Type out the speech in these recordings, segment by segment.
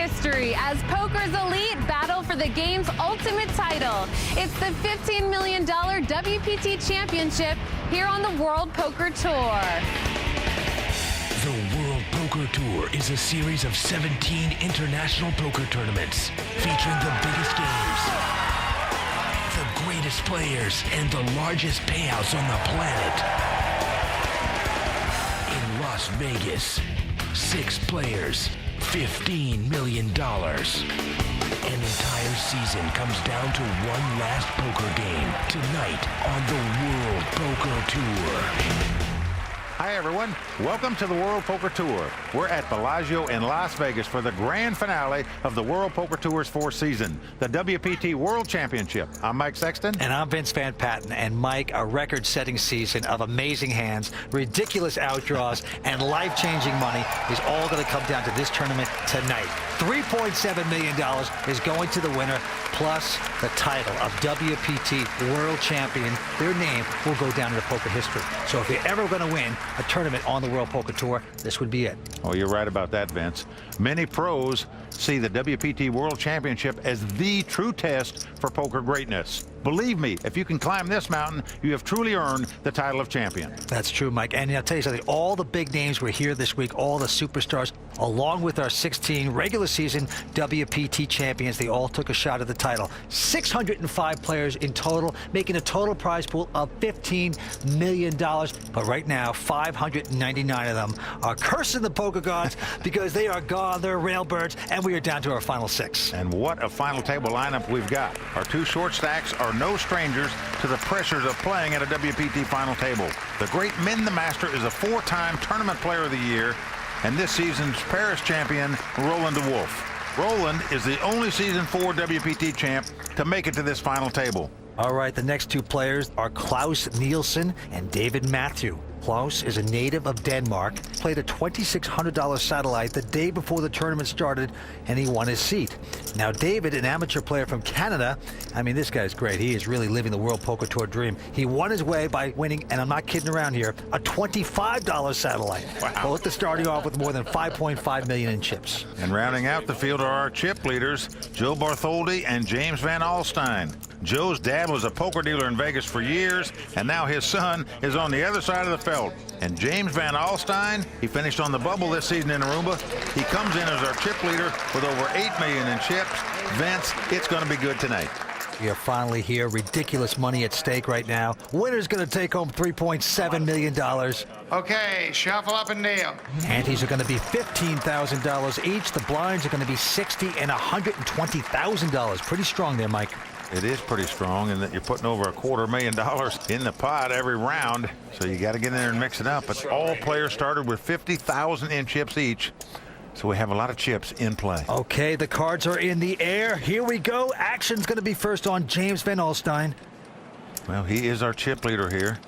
history as poker's elite battle for the game's ultimate title. It's the $15 million WPT Championship here on the World Poker Tour. The World Poker Tour is a series of 17 international poker tournaments featuring the biggest games, the greatest players, and the largest payouts on the planet. In Las Vegas, 6 players, $15 million. An entire season comes down to one last poker game tonight on the World Poker Tour. Hi everyone, welcome to the World Poker Tour. We're at Bellagio in Las Vegas for the grand finale of the World Poker Tour's fourth season, the WPT World Championship. I'm Mike Sexton. And I'm Vince Van Patten. And Mike, a record-setting season of amazing hands, ridiculous outdraws, and life-changing money is all going to come down to this tournament tonight. $3.7 million is going to the winner, plus the title of WPT World Champion. Their name will go down into poker history. So if you're ever going to win a tournament on the World Poker Tour, this would be it. Oh, you're right about that, Vince. Many pros see the WPT World Championship as the true test for poker greatness. Believe me, if you can climb this mountain, you have truly earned the title of champion. That's true, Mike. And I'll tell you something, all the big names were here this week, all the superstars, along with our 16 regular season WPT champions. They all took a shot at the title. 605 players in total, making a total prize pool of $15 million. But right now, 599 of them are cursing the poker gods because they are gone. They're railbirds, and we are down to our final 6. And what a final table lineup we've got. Our two short stacks are no strangers to the pressures of playing at a WPT final table. The great Min the Master is a 4-time Tournament Player of the Year, and this season's Paris champion, Roland de Wolf. Roland is the only season 4 WPT champ to make it to this final table. All right, the next two players are Klaus Nielsen and David Matthew. Klaus is a native of Denmark, played a $2,600 satellite the day before the tournament started, and he won his seat. Now, David, an amateur player from Canada, I mean, this guy's great. He is really living the World Poker Tour dream. He won his way by winning, and I'm not kidding around here, a $25 satellite. Wow. Both starting off with more than $5.5 million in chips. And rounding out the field are our chip leaders, Joe Bartholdi and James Van Alstyne. Joe's dad was a poker dealer in Vegas for years, and now his son is on the other side of the felt. And James Van Alstyne, he finished on the bubble this season in Aruba. He comes in as our chip leader with over $8 million in chips. Vince, it's going to be good tonight. We are finally here. Ridiculous money at stake right now. Winner's going to take home $3.7 million. Okay, shuffle up and down. Antes are going to be $15,000 each. The blinds are going to be $60,000 and $120,000. Pretty strong there, Mike. It is pretty strong in that you're putting over $250,000 in the pot every round, so you got to get in there and mix it up. But all players started with 50,000 in chips each, so we have a lot of chips in play. Okay, the cards are in the air. Here we go. Action's going to be first on James Van Alstyne. Well, he is our chip leader here.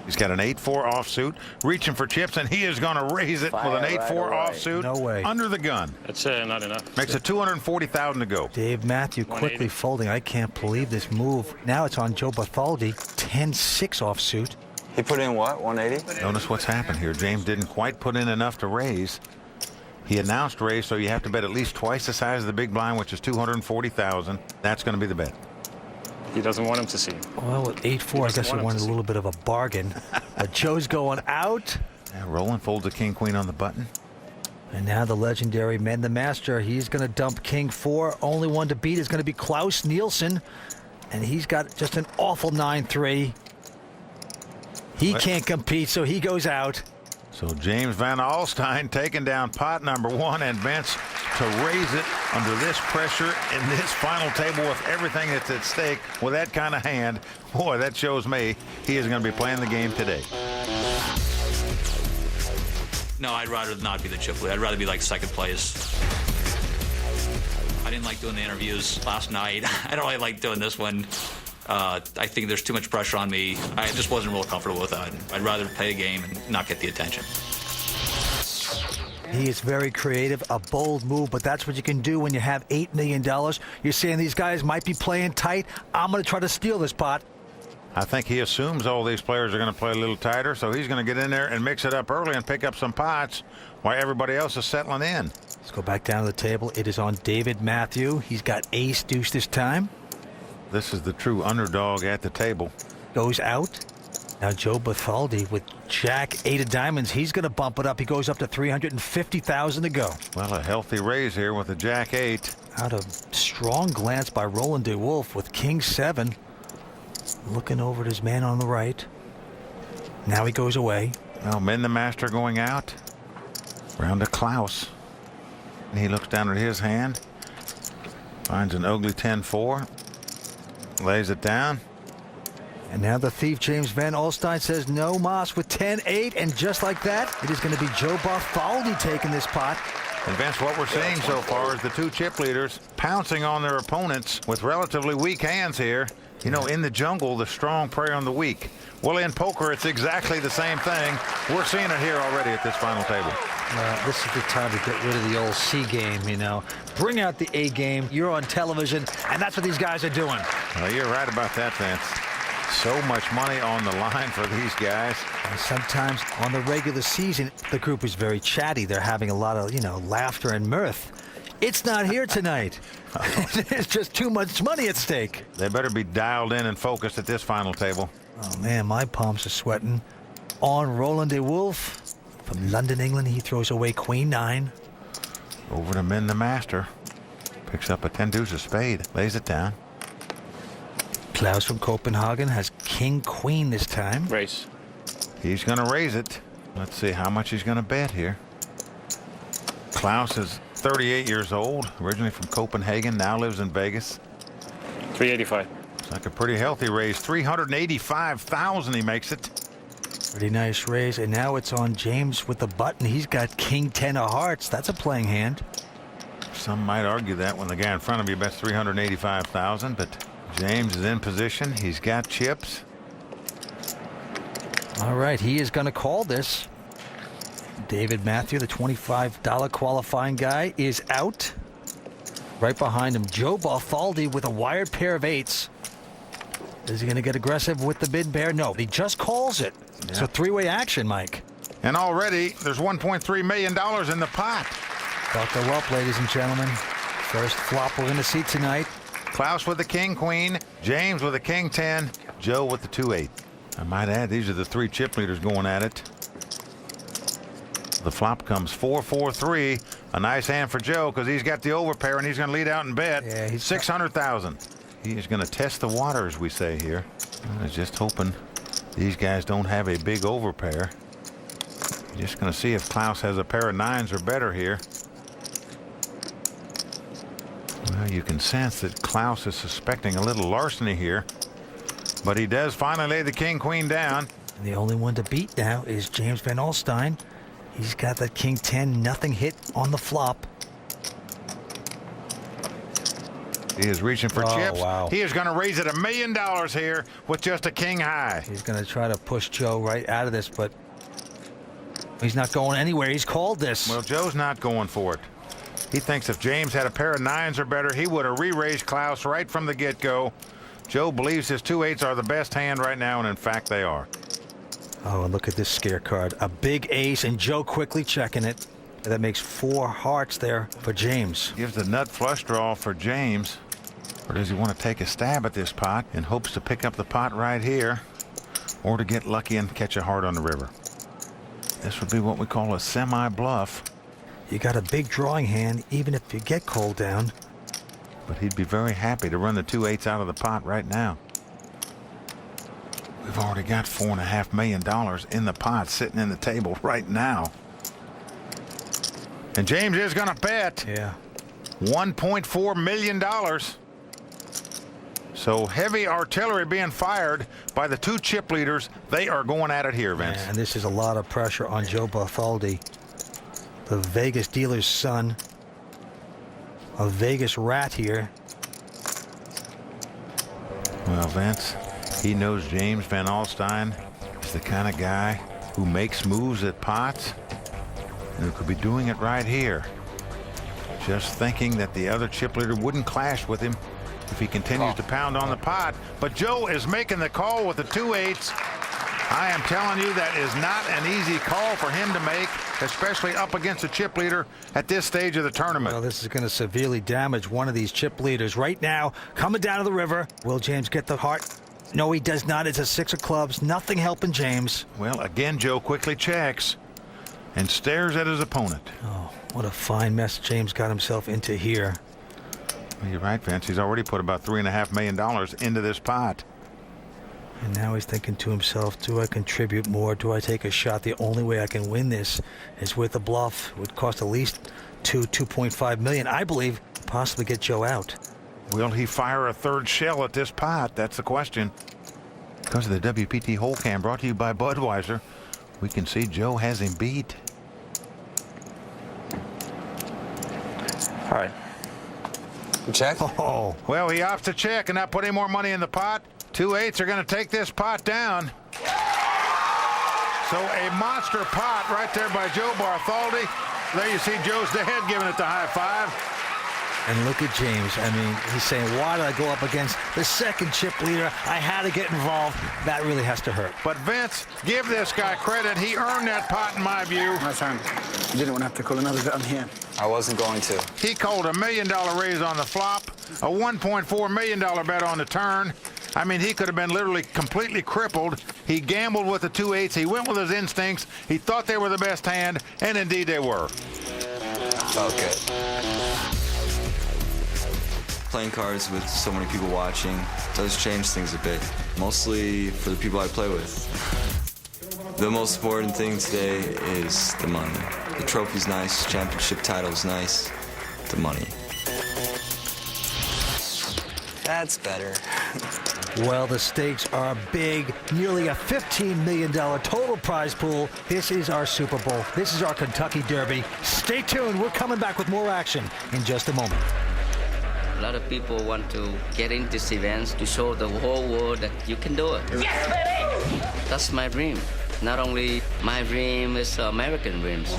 He's got an 8-4 offsuit, reaching for chips, and he is going to raise it with an 8-4 offsuit. No way. Under the gun. That's not enough. Makes it $240,000 to go. Dave Matthew quickly folding. I can't believe this move. Now it's on Joe Bartholdi. 10-6 offsuit. He put in what, 180? Notice what's happened here. James didn't quite put in enough to raise. He announced raise, so you have to bet at least twice the size of the big blind, which is $240,000. That's going to be the bet. He doesn't want him to see. Well, with 8-4, I guess he wanted a little bit of a bargain. But Joe's going out. Now Roland folds a king-queen on the button. And now the legendary Min the Master, he's going to dump king 4. Only one to beat is going to be Klaus Nielsen. And he's got just an awful 9-3. He can't compete, so he goes out. So James Van Alstyne taking down pot number 1, and Vince to raise it under this pressure in this final table with everything that's at stake with that kind of hand. Boy, that shows me he is going to be playing the game today. No, I'd rather not be the chip leader. I'd rather be like second place. I didn't like doing the interviews last night. I don't really like doing this one. I think there's too much pressure on me. I just wasn't real comfortable with that. I'd rather play a game and not get the attention. He is very creative, a bold move, but that's what you can do when you have $8 million. You're saying these guys might be playing tight. I'm going to try to steal this pot. I think he assumes all these players are going to play a little tighter, so he's going to get in there and mix it up early and pick up some pots while everybody else is settling in. Let's go back down to the table. It is on David Matthew. He's got ace deuce this time. This is the true underdog at the table. Goes out. Now Joe Bartholdi with Jack 8 of diamonds. He's going to bump it up. He goes up to $350,000 to go. Well, a healthy raise here with the Jack 8. Out a strong glance by Roland DeWolf with King 7. Looking over at his man on the right. Now he goes away. Well, Min the Master going out. Round to Klaus. And he looks down at his hand. Finds an ugly 10-4. Lays it down. And now the thief, James Van Alstyne, says no mas with 10-8. And just like that, it is going to be Joe Bartholdi taking this pot. And Vince, what we're seeing so far is the two chip leaders pouncing on their opponents with relatively weak hands here. You know, in the jungle, the strong prey on the weak. Well, in poker, it's exactly the same thing. We're seeing it here already at this final table. This is the time to get rid of the old C game, you know. Bring out the A game. You're on television, and that's what these guys are doing. Well, you're right about that, Vince. So much money on the line for these guys. And sometimes on the regular season, the group is very chatty. They're having a lot of, you know, laughter and mirth. It's not here tonight. There's just too much money at stake. They better be dialed in and focused at this final table. Oh, man, my palms are sweating. On Roland DeWolf from London, England. He throws away Queen 9. Over to Min the Master. Picks up a 10 deuce of spade. Lays it down. Klaus from Copenhagen has King Queen this time. Race. He's going to raise it. Let's see how much he's going to bet here. Klaus is 38 years old, originally from Copenhagen, now lives in Vegas. 385. It's like a pretty healthy raise. 385,000 he makes it. Pretty nice raise. And now it's on James with the button. He's got King 10 of hearts. That's a playing hand. Some might argue that when the guy in front of you bets 385,000, but James is in position. He's got chips. All right, he is going to call this. David Matthew, the $25 qualifying guy, is out. Right behind him, Joe Bartholdi with a wired pair of 8s. Is he going to get aggressive with the bid pair? No, he just calls it. Yeah. It's a three-way action, Mike. And already there's $1.3 million in the pot. Buckle up, ladies and gentlemen. First flop we're going to see tonight. Klaus with the King Queen, James with the King 10, Joe with the 2-8. I might add, these are the three chip leaders going at it. The flop comes 4-4-3. A nice hand for Joe because he's got the overpair and he's going to lead out and bet. Yeah, he's 600,000. He is going to test the water, as we say here. I was just hoping these guys don't have a big overpair. Just going to see if Klaus has a pair of 9s or better here. Well, you can sense that Klaus is suspecting a little larceny here. But he does finally lay the King Queen down. And the only one to beat now is James Van Alstyne. He's got that King 10, nothing hit on the flop. He is reaching for chips. Wow. He is going to raise it $1 million here with just a king high. He's going to try to push Joe right out of this, but he's not going anywhere. He's called this. Well, Joe's not going for it. He thinks if James had a pair of 9s or better, he would have re-raised Klaus right from the get-go. Joe believes his 2-8s are the best hand right now, and in fact they are. Oh, and look at this scare card. A big ace, and Joe quickly checking it. That makes 4 hearts there for James. Gives the nut flush draw for James. Or does he want to take a stab at this pot in hopes to pick up the pot right here, or to get lucky and catch a heart on the river? This would be what we call a semi-bluff. You got a big drawing hand, even if you get called down. But he'd be very happy to run the 2-8s out of the pot right now. We've already got $4.5 million in the pot sitting in the table right now. And James is going to bet. Yeah. $1.4 million. So heavy artillery being fired by the two chip leaders. They are going at it here, Vince. And this is a lot of pressure on Joe Bartholdi, the Vegas dealer's son, a Vegas rat here. Well, Vince, he knows James Van Alstyne is the kind of guy who makes moves at pots and who could be doing it right here. Just thinking that the other chip leader wouldn't clash with him if he continues to pound on the pot. But Joe is making the call with the 2-8s. I am telling you, that is not an easy call for him to make. especially up against a chip leader at this stage of the tournament. Well, this is going to severely damage one of these chip leaders. Right now, coming down to the river. Will James get the heart? No, he does not. It's a 6 of clubs. Nothing helping James. Well, again, Joe quickly checks and stares at his opponent. Oh, what a fine mess James got himself into here. Well, you're right, Vince. He's already put about $3.5 million into this pot. And now he's thinking to himself, do I contribute more? Do I take a shot? The only way I can win this is with a bluff. It would cost at least $2.5 million. I believe possibly get Joe out. Will he fire a third shell at this pot? That's the question. Because of the WPT Hole Cam brought to you by Budweiser, we can see Joe has him beat. All right. You check? Oh, Well, he opts to check and not put any more money in the pot. 2 8s are going to take this pot down. So a monster pot right there by Joe Bartholdi. There you see Joe's the head giving it the high five. and look at James. I mean, he's saying, why did I go up against the second chip leader? I had to get involved. That really has to hurt. But Vince, give this guy credit. He earned that pot in my view. My turn. You didn't want to have to call another bet on here. I wasn't going to. He called $1 million raise on the flop, a $1.4 million bet on the turn. I mean, he could have been literally completely crippled. He gambled with the 2-8s. He went with his instincts. He thought they were the best hand, and indeed they were. Felt good. Playing cards with so many people watching does change things a bit, mostly for the people I play with. The most important thing today is the money. The trophy's nice, championship title's nice, the money. That's better. Well, the stakes are big. Nearly a $15 million total prize pool. This is our Super Bowl. This is our Kentucky Derby. Stay tuned. We're coming back with more action in just a moment. A lot of people want to get into these events to show the whole world that you can do it. Yes, baby! That's my dream. Not only my dream, it's American dreams.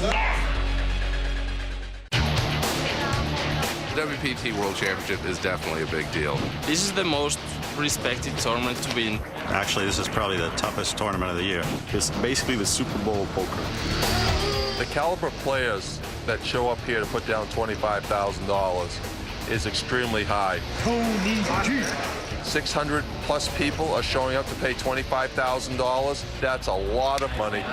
The WPT World Championship is definitely a big deal. This is the most respected tournament to win. Actually, this is probably the toughest tournament of the year. It's basically the Super Bowl of poker. The caliber of players that show up here to put down $25,000 is extremely high. 600 plus people are showing up to pay $25,000. That's a lot of money.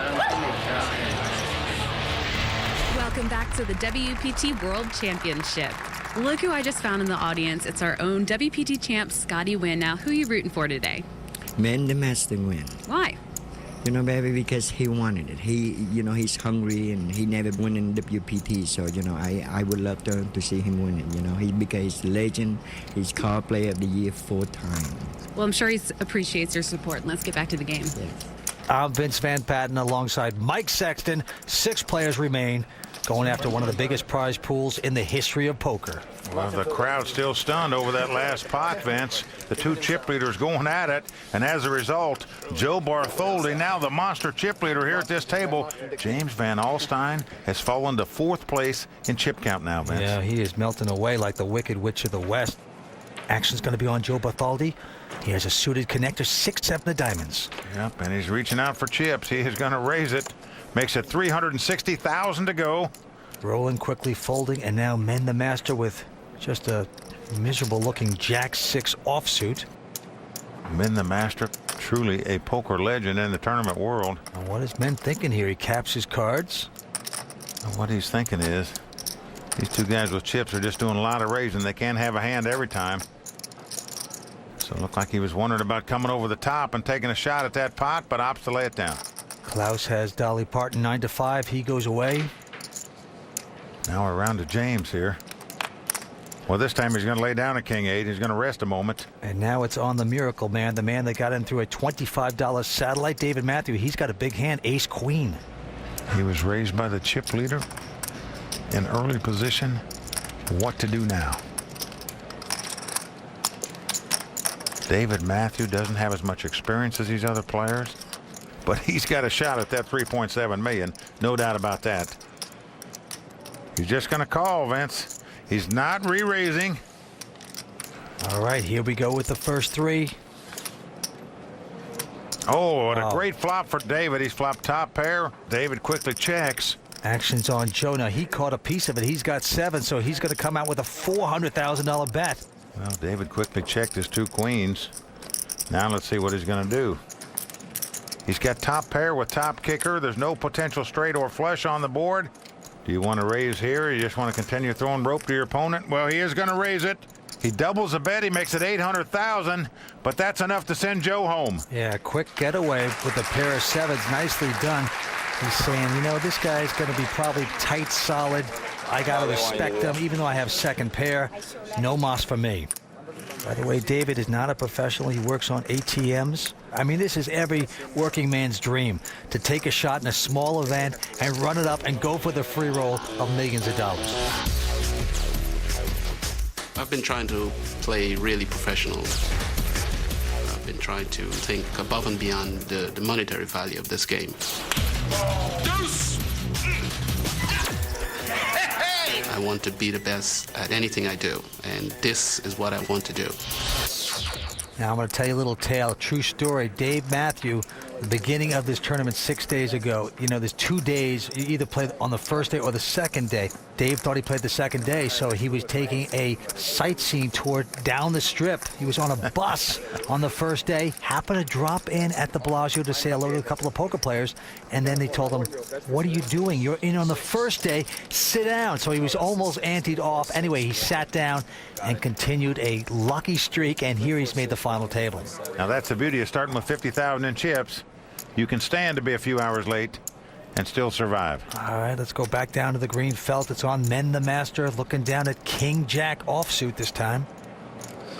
Welcome back to the WPT World Championship. Look who I just found in the audience. It's our own WPT champ, Scotty Nguyen. Now, who are you rooting for today? Man, the master win. Why? You know, baby, because he wanted it. He's hungry and he never won in WPT. So, I would love to see him win it. Because he's a legend. He's card player of the year 4 times. Well, I'm sure he appreciates your support. Let's get back to the game. Yes. I'm Vince Van Patten alongside Mike Sexton. 6 players remain, going after one of the biggest prize pools in the history of poker. Well, the crowd's still stunned over that last pot, Vince. The 2 chip leaders going at it, and as a result, Joe Bartholdi, now the monster chip leader here at this table. James Van Alstyne has fallen to 4th place in chip count now, Vince. Yeah, he is melting away like the Wicked Witch of the West. Action's going to be on Joe Bartholdi. He has a suited connector, 6-7 of diamonds. Yep, and he's reaching out for chips. He is going to raise it. Makes it $360,000 to go. Rolling quickly, folding, and now men the master with just a miserable-looking Jack-6 offsuit. Men the master, truly a poker legend in the tournament world. And what is Men thinking here? He caps his cards. And what he's thinking is, these 2 guys with chips are just doing a lot of raising. They can't have a hand every time. So it looked like he was wondering about coming over the top and taking a shot at that pot, but opts to lay it down. Klaus has Dolly Parton 9-5. He goes away. Now we're around to James here. Well, this time he's going to lay down a King 8. He's going to rest a moment. And now it's on the Miracle Man, the man that got in through a $25 satellite. David Matthew, he's got a big hand, Ace Queen. He was raised by the chip leader in early position. What to do now? David Matthew doesn't have as much experience as these other players, but he's got a shot at that $3.7 million. No doubt about that. He's just going to call, Vince. He's not re-raising. All right, here we go with the first 3. Oh, what a great flop for David. He's flopped top pair. David quickly checks. Action's on Joe. Now, he caught a piece of it. He's got 7, so he's going to come out with a $400,000 bet. Well, David quickly checked his 2 queens. Now let's see what he's going to do. He's got top pair with top kicker. There's no potential straight or flush on the board. Do you want to raise here, or you just want to continue throwing rope to your opponent? Well, he is going to raise it. He doubles the bet. He makes it $800,000, but that's enough to send Joe home. Yeah, quick getaway with a pair of 7s. Nicely done. He's saying, you know, this guy's going to be probably tight, solid. I got to respect him, even though I have second pair. No mas for me. By the way, David is not a professional. He works on ATMs. I mean, this is every working man's dream, to take a shot in a small event and run it up and go for the free roll of millions of dollars. I've been trying to play really professional. I've been trying to think above and beyond the monetary value of this game. I want to be the best at anything I do, and this is what I want to do. Now, I'm going to tell you a little tale, true story. Dave Matthew, the beginning of this tournament 6 days ago, you know, there's 2 days. You either play on the first day or the second day. Dave thought he played the second day, so he was taking a sightseeing tour down the strip. He was on a bus on the first day, happened to drop in at the Bellagio to say hello to a couple of poker players, and then they told him, what are you doing? You're in on the first day. Sit down. So he was almost anteed off. Anyway, he sat down and continued a lucky streak, and here he's made the final table. Now, that's the beauty of starting with 50,000 in chips. You can stand to be a few hours late and still survive. All right, let's go back down to the green felt. It's on Men the Master, looking down at King Jack offsuit this time.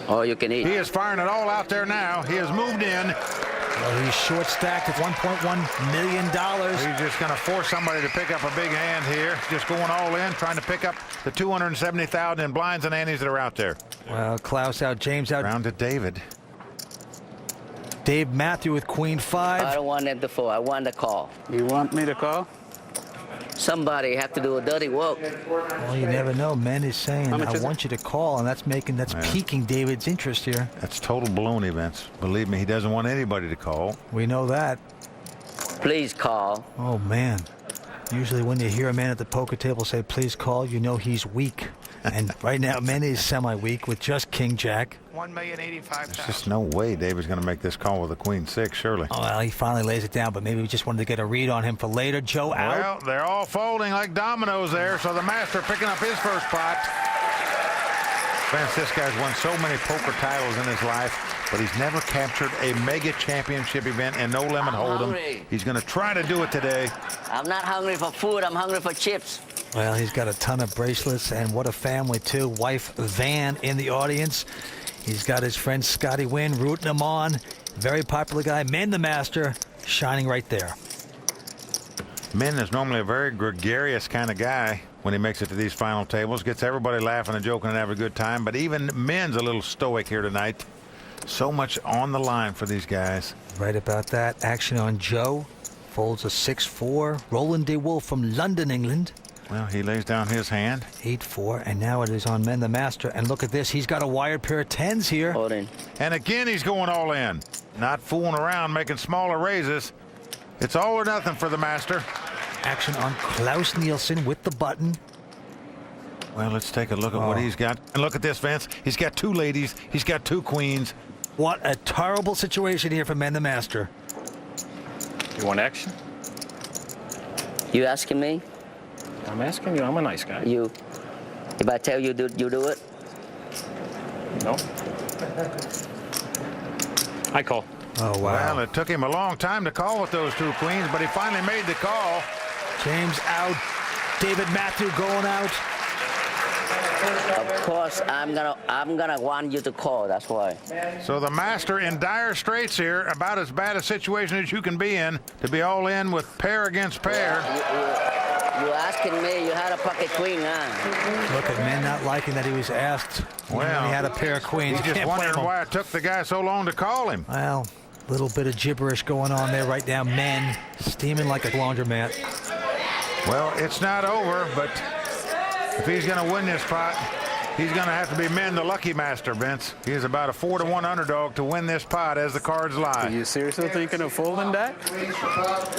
All you can eat. He is firing it all out there now. He has moved in. Well, he's short stacked at $1.1 million. He's just going to force somebody to pick up a big hand here. Just going all in, trying to pick up the $270,000 in blinds and antes that are out there. Well, Klaus out, James out. Round to David. Dave Matthew with Queen 5. I don't want them to fall. I want the call. You want me to call? Somebody have to do a dirty work. Well, you never know. Men is saying, I want you to call, and that's piquing David's interest here. That's total baloney, Vince. Believe me, he doesn't want anybody to call. We know that. Please call. Oh, man. Usually when you hear a man at the poker table say, please call, you know he's weak. And right now, Men is semi-weak with just King Jack. $1,085,000. There's just no way David's going to make this call with a Queen 6, surely. Oh, well, he finally lays it down, but maybe we just wanted to get a read on him for later. Joe out. Well, they're all folding like dominoes there, so the Master picking up his first pot. Vince, this guy's won so many poker titles in his life, but he's never captured a mega championship event in No Limit Hold'em. He's going to try to do it today. I'm not hungry for food. I'm hungry for chips. Well, he's got a ton of bracelets, and what a family, too. Wife Van in the audience. He's got his friend Scotty Wynn rooting him on. Very popular guy. Men the Master, shining right there. Men is normally a very gregarious kind of guy when he makes it to these final tables. Gets everybody laughing and joking and having a good time. But even Men's a little stoic here tonight. So much on the line for these guys. Right about that. Action on Joe. Folds a 6-4. Roland DeWolf from London, England. Well, he lays down his hand. 8-4, and now it is on Men the Master. And look at this. He's got a wired pair of 10s here. Hold in. And again, he's going all in. Not fooling around, making smaller raises. It's all or nothing for the Master. Action on Klaus Nielsen with the button. Well, let's take a look at what he's got. And look at this, Vince. He's got 2 ladies. He's got 2 queens. What a terrible situation here for Men the Master. You want action? You asking me? I'm asking you. I'm a nice guy. You. If I tell you, you do it? No. I call. Oh, wow. Well, it took him a long time to call with those 2 queens, but he finally made the call. James out. David Matthew going out. Of course, I'm gonna want you to call. That's why. So the Master in dire straits here, about as bad a situation as you can be in, to be all in with pair against pair. You asking me? You had a pocket queen, huh? Look at Men not liking that he was asked. Well, he had a pair of queens. He's just wondering why it took the guy so long to call him. Well, a little bit of gibberish going on there right now. Men steaming like a laundromat. Well, it's not over, but if he's going to win this pot, he's going to have to be Men the Lucky Master, Vince. He is about a 4-to-1 underdog to win this pot as the cards lie. Are you seriously thinking of folding that?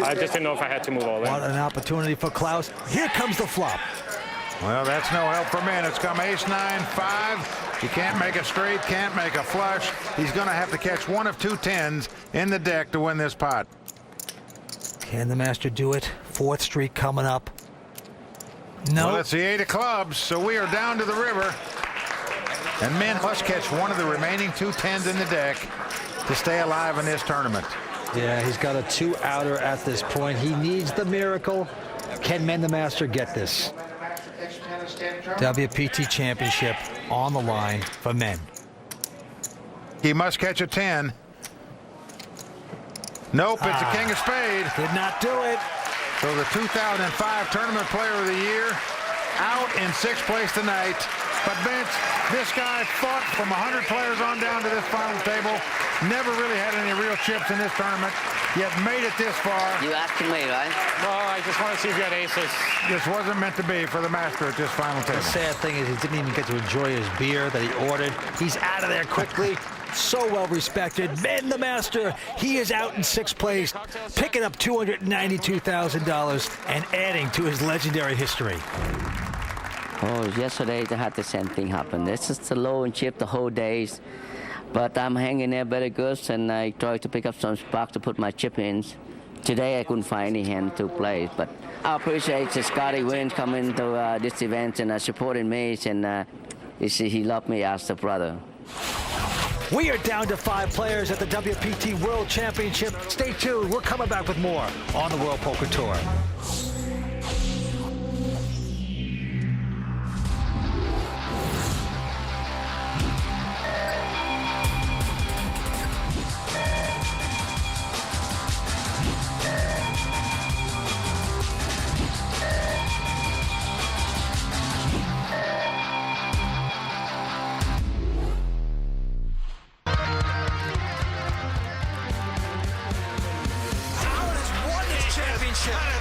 I just didn't know if I had to move all in. What an opportunity for Klaus. Here comes the flop. Well, that's no help for Men. It's come ace, 9, 5. He can't make a straight, can't make a flush. He's going to have to catch one of 2 tens in the deck to win this pot. Can the master do it? 4th streak coming up. No. Well, it's the 8 of clubs, so we are down to the river. And Men must catch one of the remaining 2 tens in the deck to stay alive in this tournament. Yeah, he's got a 2-outer at this point. He needs the miracle. Can Men the Master get this? WPT Championship on the line for Men. He must catch a 10. Nope, it's a king of spades. Did not do it. So the 2005 Tournament Player of the Year out in 6th place tonight. But Vince, this guy fought from 100 players on down to this final table. Never really had any real chips in this tournament, yet made it this far. You asking me, right? No, I just want to see if you had aces. This wasn't meant to be for the master at this final table. The sad thing is he didn't even get to enjoy his beer that he ordered. He's out of there quickly. So well respected. Men the Master. He is out in 6th place, picking up $292,000 and adding to his legendary history. Oh, yesterday I had the same thing happen. This is the low and chip the whole days, but I'm hanging there very good, and I tried to pick up some spark to put my chip in. Today I couldn't find any hand to play, but I appreciate Scotty Wynn coming to this event and supporting me, and he loved me as a brother. We are down to 5 players at the WPT World Championship. Stay tuned. We're coming back with more on the World Poker Tour.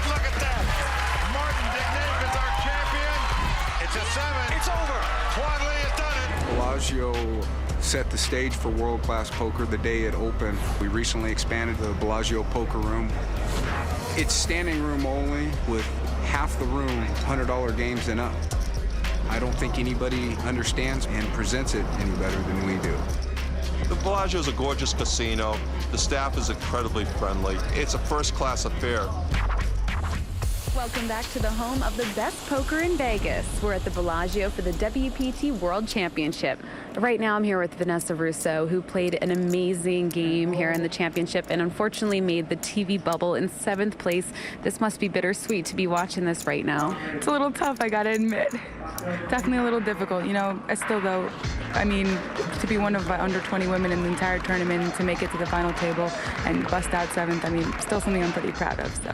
Look at that. Martin Dignave is our champion. It's a 7. It's over. Wadley has done it. Bellagio set the stage for world-class poker the day it opened. We recently expanded the Bellagio Poker Room. It's standing room only with half the room $100 games and up. I don't think anybody understands and presents it any better than we do. The Bellagio is a gorgeous casino. The staff is incredibly friendly. It's a first-class affair. Welcome back to the home of the best poker in Vegas. We're at the Bellagio for the WPT World Championship. Right now I'm here with Vanessa Russo, who played an amazing game here in the championship and unfortunately made the TV bubble in 7th place. This must be bittersweet to be watching this right now. It's a little tough, I gotta admit. Definitely a little difficult. You know, I still though, I mean, to be one of under 20 women in the entire tournament, to make it to the final table and bust out 7th, I mean, still something I'm pretty proud of, so.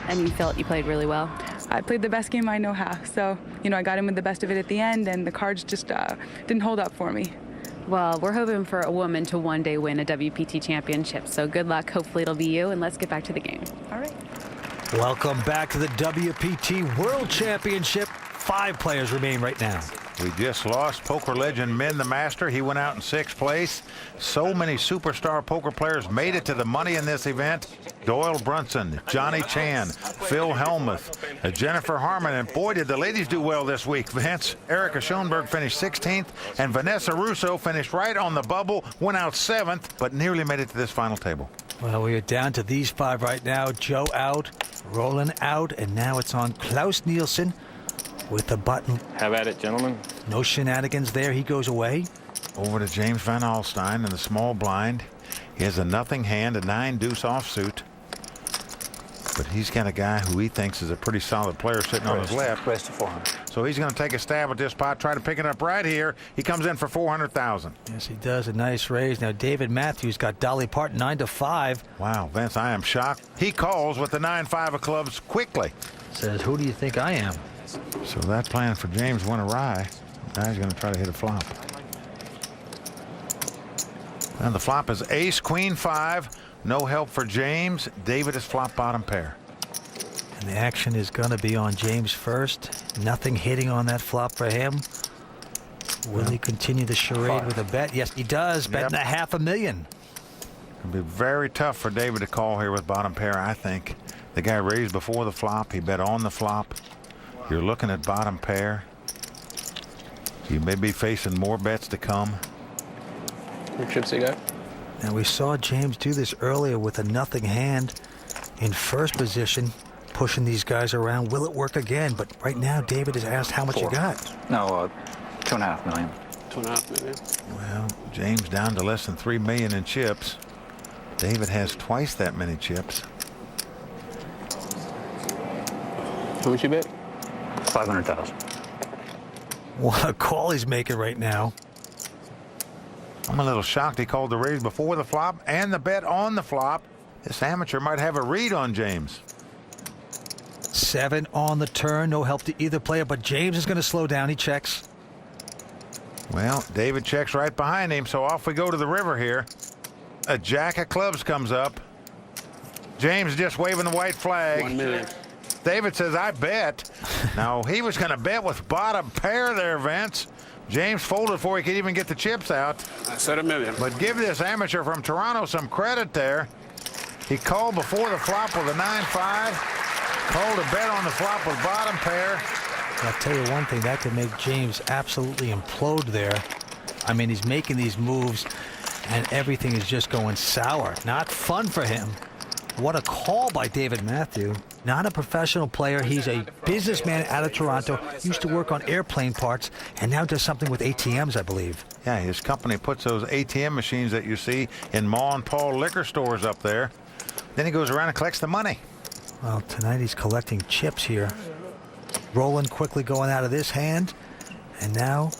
And you felt you played really well? I played the best game I know how. So, you know, I got in with the best of it at the end, and the cards just didn't hold up for me. Well, we're hoping for a woman to one day win a WPT championship. So good luck. Hopefully it'll be you, and let's get back to the game. All right. Welcome back to the WPT World Championship. 5 players remain right now. We just lost poker legend Men the Master. He went out in 6th place. So many superstar poker players made it to the money in this event. Doyle Brunson, Johnny Chan, Phil Hellmuth, Jennifer Harmon, and boy, did the ladies do well this week, Vince. Erica Schoenberg finished 16th, and Vanessa Russo finished right on the bubble, went out 7th, but nearly made it to this final table. Well, we are down to these 5 right now. Joe out, Roland out, and now it's on Klaus Nielsen with the button. Have at it, gentlemen. No shenanigans there. He goes away. Over to James Van Alstyne in the small blind. He has a nothing hand, a 9-deuce offsuit. But he's got a guy who he thinks is a pretty solid player sitting on his left. Rest of 400. So he's going to take a stab at this pot, try to pick it up right here. He comes in for $400,000. Yes, he does. A nice raise. Now, David Matthews got Dolly Parton 9-5. Wow, Vince, I am shocked. He calls with the 9-5 of clubs quickly. Says, who do you think I am? So that plan for James went awry. Now he's going to try to hit a flop. And the flop is ace, queen, 5. No help for James. David is flop bottom pair. And the action is going to be on James first. Nothing hitting on that flop for him. Will he continue the charade with a bet? Yes, he does. Betting $500,000. It'll be very tough for David to call here with bottom pair, I think. The guy raised before the flop. He bet on the flop. You're looking at bottom pair. You may be facing more bets to come. What chips you got? Now, we saw James do this earlier with a nothing hand in first position, pushing these guys around. Will it work again? But right now, David has asked how much you got. No, $2.5 million. $2.5 million. Well, James down to less than $3 million in chips. David has twice that many chips. How much you bet? $500,000. What a call he's making right now. I'm a little shocked he called the raise before the flop and the bet on the flop. This amateur might have a read on James. 7 on the turn. No help to either player, but James is going to slow down. He checks. Well, David checks right behind him, so off we go to the river here. A jack of clubs comes up. James just waving the white flag. $1 million. David says, I bet. Now, he was going to bet with bottom pair there, Vince. James folded before he could even get the chips out. I said $1 million. But give this amateur from Toronto some credit there. He called before the flop with a 9-5. Called a bet on the flop with bottom pair. I'll tell you one thing, that could make James absolutely implode there. I mean, he's making these moves, and everything is just going sour. Not fun for him. What a call by David Matthew. Not a professional player. He's a businessman out of Toronto. Used to work on airplane parts and now does something with ATMs, I believe. Yeah, his company puts those ATM machines that you see in Ma and Pa liquor stores up there. Then he goes around and collects the money. Well, tonight he's collecting chips here. Roland quickly going out of this hand. And now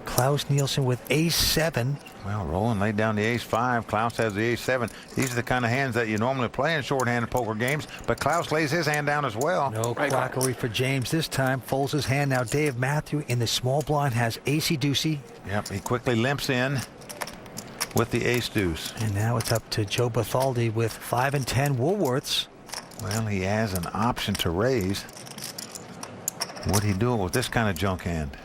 Klaus Nielsen with ace-7. Well, Roland laid down the ace-5. Klaus has the ace-7. These are the kind of hands that you normally play in shorthanded poker games, but Klaus lays his hand down as well. No quackery for James this time. Folds his hand. Now Dave Matthew in the small blind has ace-deuce. Yep, he quickly limps in with the ace-deuce. And now it's up to Joe Bartholdi with 5 and 10 Woolworths. Well, he has an option to raise. What do you do with this kind of junk hand?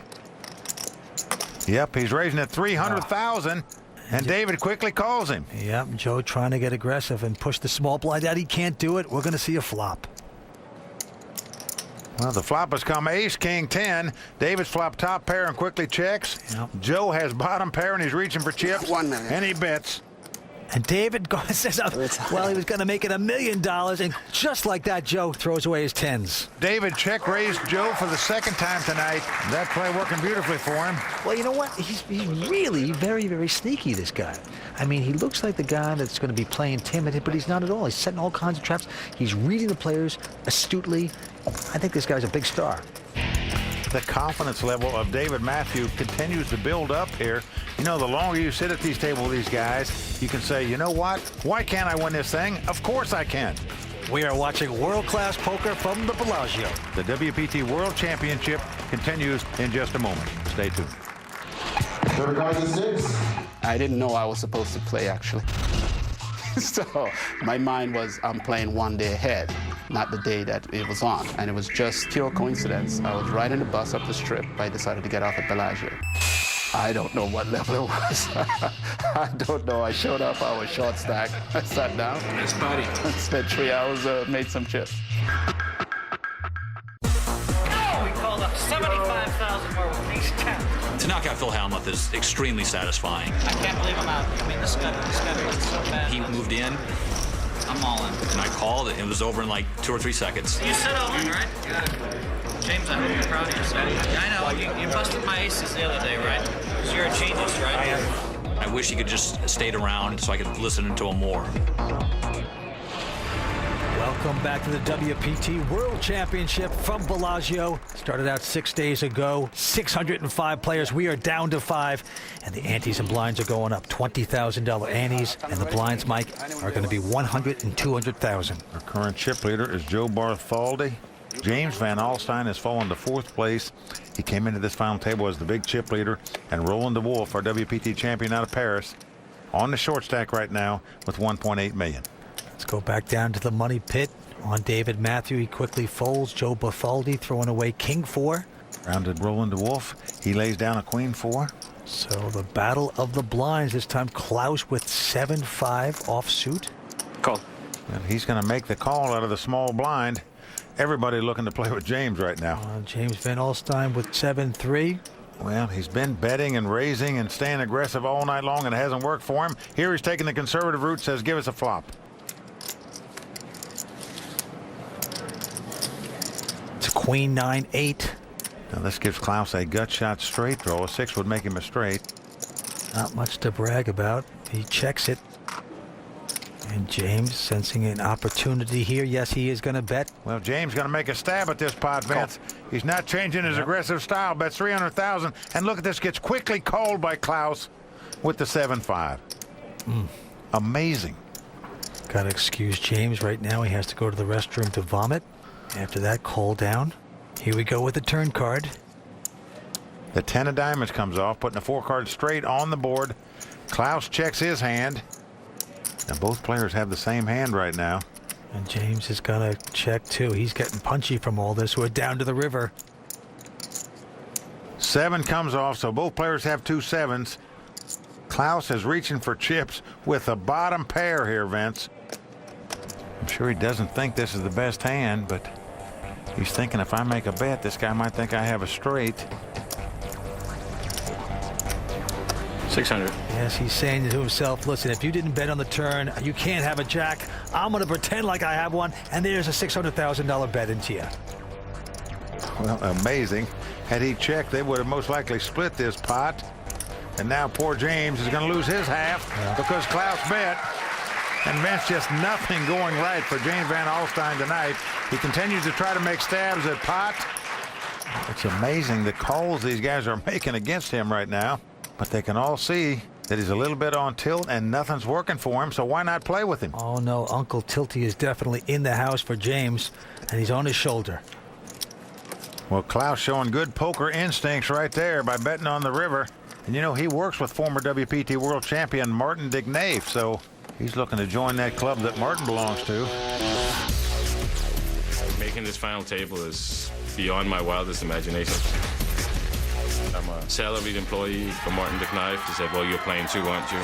Yep, he's raising at $300,000, and David quickly calls him. Yep, Joe trying to get aggressive and push the small blind out. He can't do it. We're going to see a flop. Well, the flop has come ace, king, 10. David's flop top pair and quickly checks. Yep. Joe has bottom pair, and he's reaching for chips. $1 million. And he bets. And David says, well, he was going to make it $1 million, and just like that, Joe throws away his 10s. David check raised Joe for the second time tonight. That play working beautifully for him. Well, you know what? He's really very, very sneaky, this guy. I mean, he looks like the guy that's going to be playing timid, but he's not at all. He's setting all kinds of traps. He's reading the players astutely. I think this guy's a big star. The confidence level of David Matthew continues to build up here. You know, the longer you sit at these tables with these guys, you can say, you know what? Why can't I win this thing? Of course I can. We are watching world-class poker from the Bellagio. The WPT World Championship continues in just a moment. Stay tuned. I didn't know I was supposed to play, actually. So my mind was, I'm playing one day ahead, not the day that it was on. And it was just pure coincidence. I was riding the bus up the strip. I decided to get off at Bellagio. I don't know what level it was. I don't know. I showed up, I was short stack. I sat down. Nice buddy. Spent 3 hours, made some chips. Oh, we called up 75,000 more with these 10. To knock out Phil Hellmuth is extremely satisfying. I can't believe I'm out. I mean, this guy played so bad. He moved in. I'm all in. And I called it. It was over in like 2 or 3 seconds. You said all in, right? Good. James, I hope you're proud of yourself. I know. You busted my aces the other day, right? Because you're a genius, right? I am. I wish he could just stayed around so I could listen to him more. Welcome back to the WPT World Championship from Bellagio. Started out 6 days ago. 605 players. We are down to 5. And the antes and blinds are going up. $20,000 antes. And the blinds, Mike, are going to be $100,000 and $200,000. Our current chip leader is Joe Bartholdi. James Van Alstyne has fallen to 4th place. He came into this final table as the big chip leader. And Roland DeWolf, our WPT champion out of Paris, on the short stack right now with $1.8 million. Let's go back down to the money pit on David Matthew. He quickly folds. Joe Bartholdi throwing away king 4. Rounded Roland DeWolf. He lays down a queen 4. So the battle of the blinds this time. Klaus with 7-5 offsuit. Call. And he's going to make the call out of the small blind. Everybody looking to play with James right now. James Van Alstyne with 7-3. Well, he's been betting and raising and staying aggressive all night long, and it hasn't worked for him. Here he's taking the conservative route, says give us a flop. It's a queen 9-8. Now this gives Klaus a gut shot straight draw. A 6 would make him a straight. Not much to brag about. He checks it. And James sensing an opportunity here. Yes, he is going to bet. Well, James going to make a stab at this pot, Vince. He's not changing his aggressive style. Bets 300,000. And look at this. Gets quickly called by Klaus with the 7-5. Amazing. Got to excuse James right now. He has to go to the restroom to vomit. After that, call down. Here we go with the turn card. The 10 of diamonds comes off, putting the 4 card straight on the board. Klaus checks his hand. Now both players have the same hand right now. And James is going to check too. He's getting punchy from all this. We're down to the river. 7 comes off, so both players have 2 7s. Klaus is reaching for chips with a bottom pair here, Vince. I'm sure he doesn't think this is the best hand, but he's thinking if I make a bet, this guy might think I have a straight. 600. Yes, he's saying to himself, listen, if you didn't bet on the turn, you can't have a jack. I'm going to pretend like I have one, and there's a $600,000 bet into you. Well, amazing. Had he checked, they would have most likely split this pot. And now poor James is going to lose his half because Klaus bet. And Vince, just nothing going right for James Van Alstyne tonight. He continues to try to make stabs at pot. It's amazing the calls these guys are making against him right now. But they can all see that he's a little bit on tilt and nothing's working for him, so why not play with him? Oh, no, Uncle Tilty is definitely in the house for James, and he's on his shoulder. Well, Klaus showing good poker instincts right there by betting on the river. And, you know, he works with former WPT world champion Martin Dignafe, so he's looking to join that club that Martin belongs to. Making this final table is beyond my wildest imagination. I'm a salaried employee for Martin Dignafe. He said, well, you're playing too, aren't you?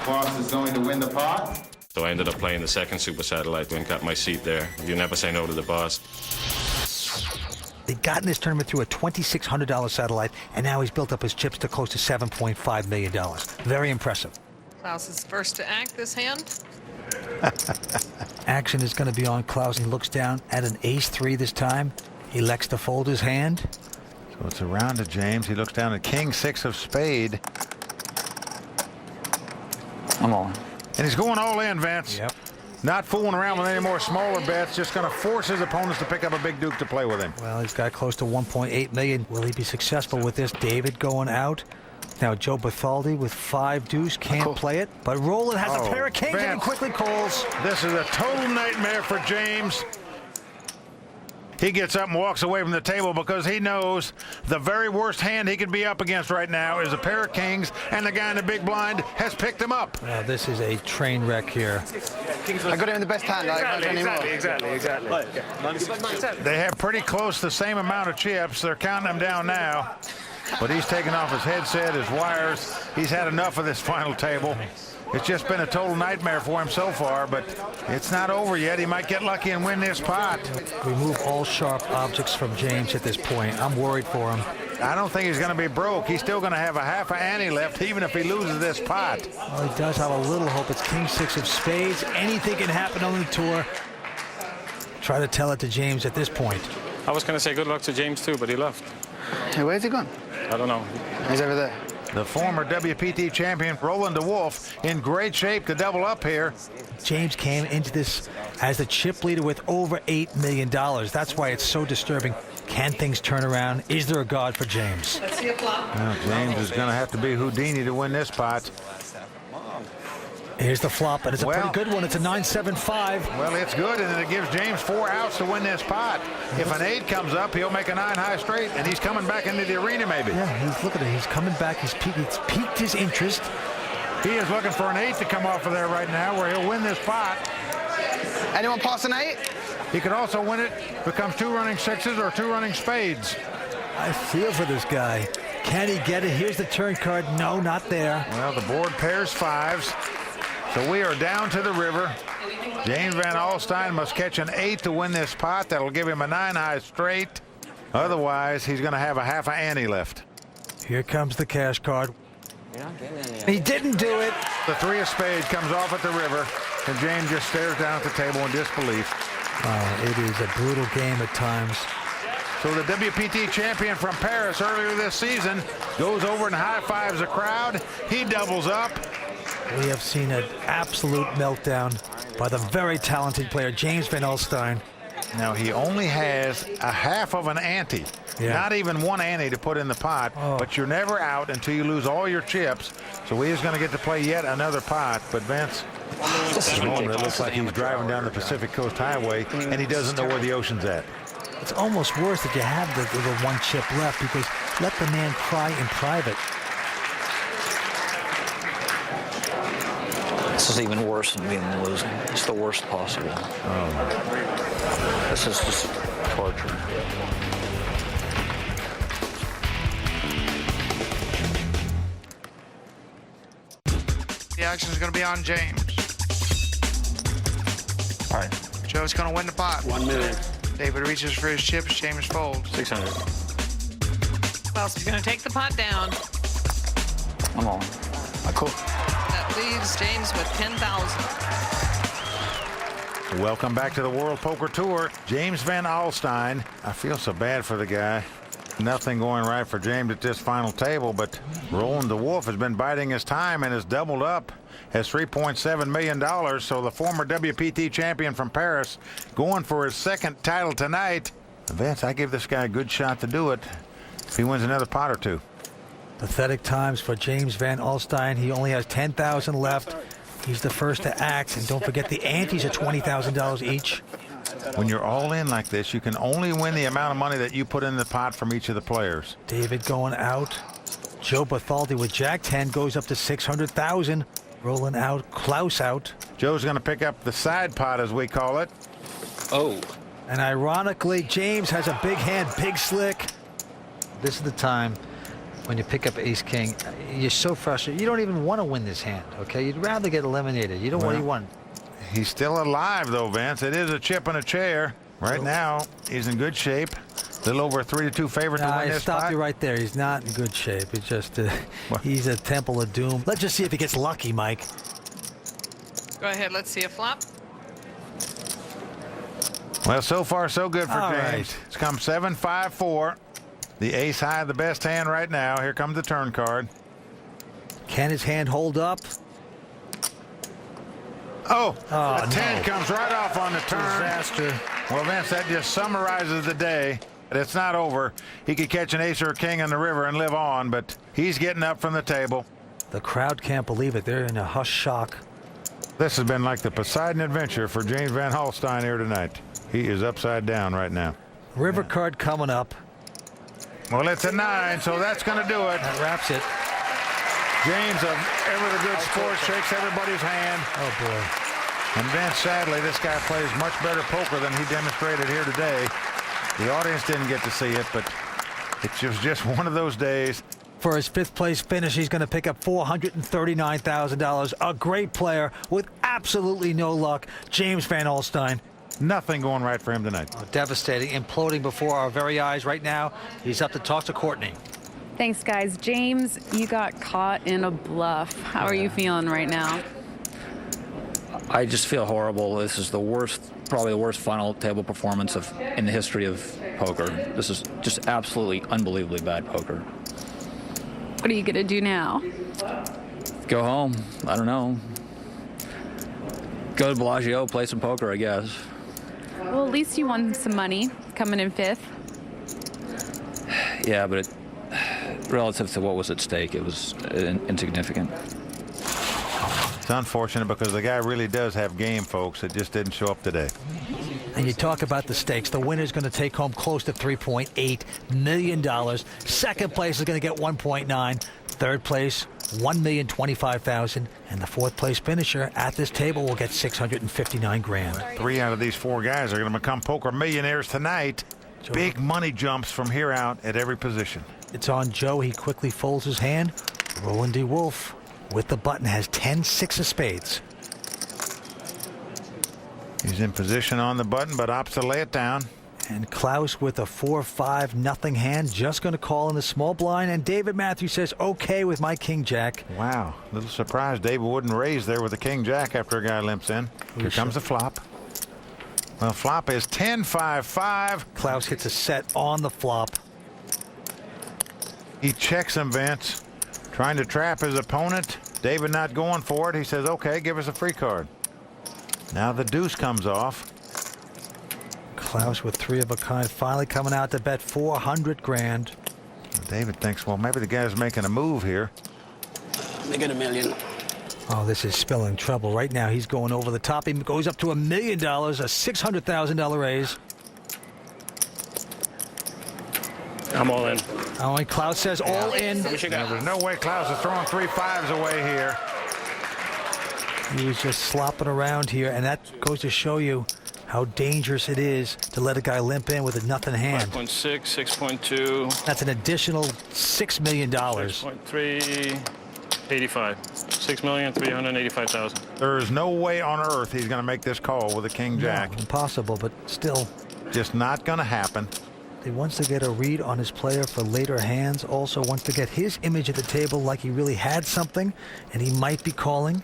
Boss is going to win the pot. So I ended up playing the second Super Satellite and got my seat there. You never say no to the boss. They got in this tournament through a $2,600 satellite, and now he's built up his chips to close to $7.5 million. Very impressive. Klaus is first to act this hand. Action is going to be on Klaus. He looks down at an ace-3 this time. He elects to fold his hand. So it's around to James. He looks down at king 6 of spade. I'm all in. And he's going all in, Vince. Yep. Not fooling around with any more smaller bets. Just going to force his opponents to pick up a big duke to play with him. Well, he's got close to $1.8 million. Will he be successful with this? David going out. Now Joe Bartholdi with 5 deuce can't play it. But Roland has a pair of kings and he quickly calls. This is a total nightmare for James. He gets up and walks away from the table because he knows the very worst hand he could be up against right now is a pair of kings, and the guy in the big blind has picked him up. Now this is a train wreck here. I got it in the best hand. Exactly. They have pretty close the same amount of chips. They're counting them down now. But he's taking off his headset, his wires. He's had enough of this final table. It's just been a total nightmare for him so far, but it's not over yet. He might get lucky and win this pot. Remove all sharp objects from James at this point. I'm worried for him. I don't think he's going to be broke. He's still going to have a half a ante left, even if he loses this pot. Well, he does have a little hope. It's king 6 of spades. Anything can happen on the tour. Try to tell it to James at this point. I was going to say good luck to James too, but he left. Hey, where's he gone? I don't know. He's over there. The former WPT champion Roland DeWolf in great shape to double up here. James came into this as the chip leader with over $8 million. That's why it's so disturbing. Can things turn around? Is there a God for James? Let's see a flop. Well, James is going to have to be Houdini to win this pot. Here's the flop, and it's a pretty good one. It's a 9-7-5. Well, it's good, and it gives James 4 outs to win this pot. If an 8 comes up, he'll make a 9 high straight, and he's coming back into the arena maybe. Yeah, look at it. He's coming back. It's piqued his interest. He is looking for an 8 to come off of there right now where he'll win this pot. Anyone pass an 8? He could also win it, becomes 2 running 6s or 2 running spades. I feel for this guy. Can he get it? Here's the turn card. No, not there. Well, the board pairs fives. So we are down to the river. James Van Alstyne must catch an 8 to win this pot. That'll give him a 9-high straight. Otherwise, he's going to have a half a ante left. Here comes the cash card. He didn't do it. The 3 of spades comes off at the river, and James just stares down at the table in disbelief. It is a brutal game at times. So the WPT champion from Paris earlier this season goes over and high-fives the crowd. He doubles up. We have seen an absolute meltdown by the very talented player, James Van Alstyne. Now, he only has a half of an ante. Yeah. Not even one ante to put in the pot, but you're never out until you lose all your chips. So he is going to get to play yet another pot. But Vince, this moment it looks like he's driving down the Pacific Coast Highway, and he doesn't know where the ocean's at. It's almost worse that you have the 1 chip left, because let the man cry in private. This is even worse than being losing. It's the worst possible. This is just torture. The action is going to be on James. All right. Joe's going to win the pot. 1 minute. David reaches for his chips. James folds. 600. Klaus is going to take the pot down. I'm on. Cool. That leaves James with 10,000. Welcome back to the World Poker Tour. James Van Alstyne. I feel so bad for the guy. Nothing going right for James at this final table, but Roland the Wolf has been biding his time and has doubled up. Has $3.7 million, so the former WPT champion from Paris going for his 2nd title tonight. Vince, I give this guy a good shot to do it if he wins another pot or 2. Pathetic times for James Van Alstyne. He only has 10,000 left. He's the first to act, and don't forget the antes are $20,000 each. When you're all in like this, you can only win the amount of money that you put in the pot from each of the players. David going out. Joe Bartholdi with Jack 10 goes up to 600,000. Rolling out. Klaus out. Joe's going to pick up the side pot, as we call it. Oh. And ironically, James has a big hand, big slick. This is the time when you pick up ace-king. You're so frustrated. You don't even want to win this hand, okay? You'd rather get eliminated. You don't want to win. He's still alive, though, Vince. It is a chip and a chair. Right now, he's in good shape. A little over a 3-2 favorite to win this stop pot. you right there. He's not in good shape. It's just he's a temple of doom. Let's just see if he gets lucky, Mike. Go ahead, let's see a flop. Well, so far, so good for All James. right. It's come 7-5-4. The ace high, the best hand right now. Here comes the turn card. Can his hand hold up? Oh, the 10 no. comes right off on the turn. Disaster. Well, Vince, that just summarizes the day. It's not over. He could catch an ace or a king on the river and live on, but he's getting up from the table. The crowd can't believe it. They're in a hush shock. This has been like the Poseidon adventure for James Van Alstyne here tonight. He is upside down right now. River card coming up. Well, it's a 9, so that's going to do it. That wraps it. James, ever the good sport, shakes everybody's hand. Oh, boy. And Vince, sadly, this guy plays much better poker than he demonstrated here today. The audience didn't get to see it, but it was just one of those days. For his 5th place finish, he's going to pick up $439,000. A great player with absolutely no luck, James Van Alstyne. Nothing going right for him tonight. Oh, devastating, imploding before our very eyes right now. He's up to talk to Courtney. Thanks, guys. James, you got caught in a bluff. How are you feeling right now? I just feel horrible. This is the worst, probably the worst final table performance in the history of poker. This is just absolutely unbelievably bad poker. What are you going to do now? Go home. I don't know. Go to Bellagio, play some poker, I guess. Well, at least you won some money coming in 5th. Yeah, but relative to what was at stake, it was insignificant. It's unfortunate because the guy really does have game, folks. It just didn't show up today. And you talk about the stakes. The winner's going to take home close to $3.8 million. 2nd place is going to get $1.9. 3rd place, $1,025,000. And the 4th place finisher at this table will get $659,000. 3 out of these 4 guys are going to become poker millionaires tonight. Big money jumps from here out at every position. It's on Joe. He quickly folds his hand. Roland D. Wolf with the button has 10-6 of spades. He's in position on the button, but opts to lay it down. And Klaus with a 4-5 nothing hand, just going to call in the small blind. And David Matthews says, okay with my king jack. Wow, little surprised David wouldn't raise there with the king jack after a guy limps in. Here comes the flop. Well, flop is 10-5-5. Klaus hits a set on the flop. He checks him, Vince, trying to trap his opponent. David not going for it. He says, okay, give us a free card. Now the deuce comes off. Klaus with 3 of a kind finally coming out to bet 400 grand. David thinks, well, maybe the guy's making a move here. They get $1 million. Oh, this is spilling trouble. Right now, he's going over the top. He goes up to $1 million, a $600,000 raise. I'm all in. Oh, and Klaus says all in. Now, there's no way Klaus is throwing 3 5s away here. He was just slopping around here, and that goes to show you how dangerous it is to let a guy limp in with a nothing hand. 5.6, 6.2. That's an additional $6 million. 6.3, 85. $6,385,000. There is no way on earth he's going to make this call with a king jack. No, impossible, but still. Just not going to happen. He wants to get a read on his player for later hands. Also wants to get his image at the table like he really had something, and he might be calling.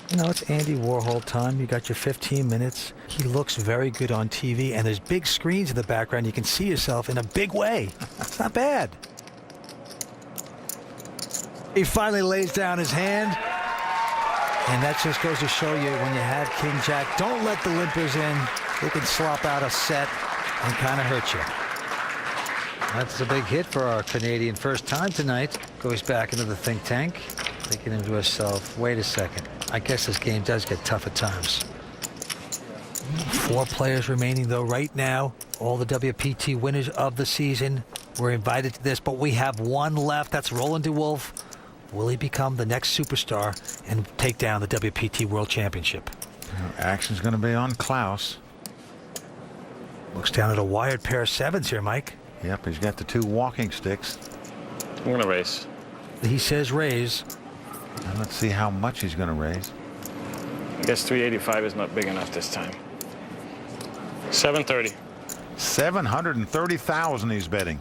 You know, it's Andy Warhol time. You got your 15 minutes. He looks very good on TV, and there's big screens in the background. You can see yourself in a big way. It's not bad. He finally lays down his hand, and that just goes to show you when you have King Jack, don't let the limpers in. They can slop out a set and kind of hurt you. That's a big hit for our Canadian first time tonight. Goes back into the think tank, thinking to himself, wait a second. I guess this game does get tough at times. 4 players remaining, though, right now. All the WPT winners of the season were invited to this, but we have 1 left. That's Roland DeWolf. Will he become the next superstar and take down the WPT World Championship? Action's going to be on Klaus. Looks down at a wired pair of 7s here, Mike. Yep, he's got the 2 walking sticks. I'm going to raise. He says raise. And let's see how much he's going to raise. I guess 385 is not big enough this time. 730. 730,000 he's betting.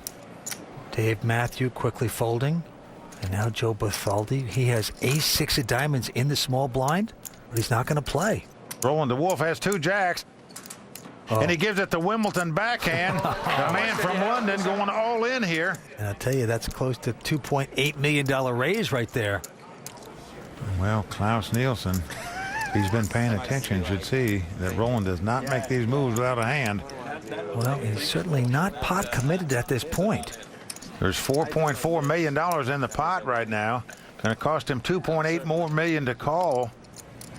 Dave Matthew quickly folding. And now Joe Bartholdi. He has ace-6 of diamonds in the small blind, but he's not going to play. Roland DeWolf has 2 jacks. And he gives it to Wimbledon backhand. The man from London going all in here. And I'll tell you, that's close to $2.8 million raise right there. Well, Klaus Nielsen, if he's been paying attention, should see that Roland does not make these moves without a hand. Well, he's certainly not pot committed at this point. There's $4.4 million in the pot right now. Going to cost him $2.8 more million to call.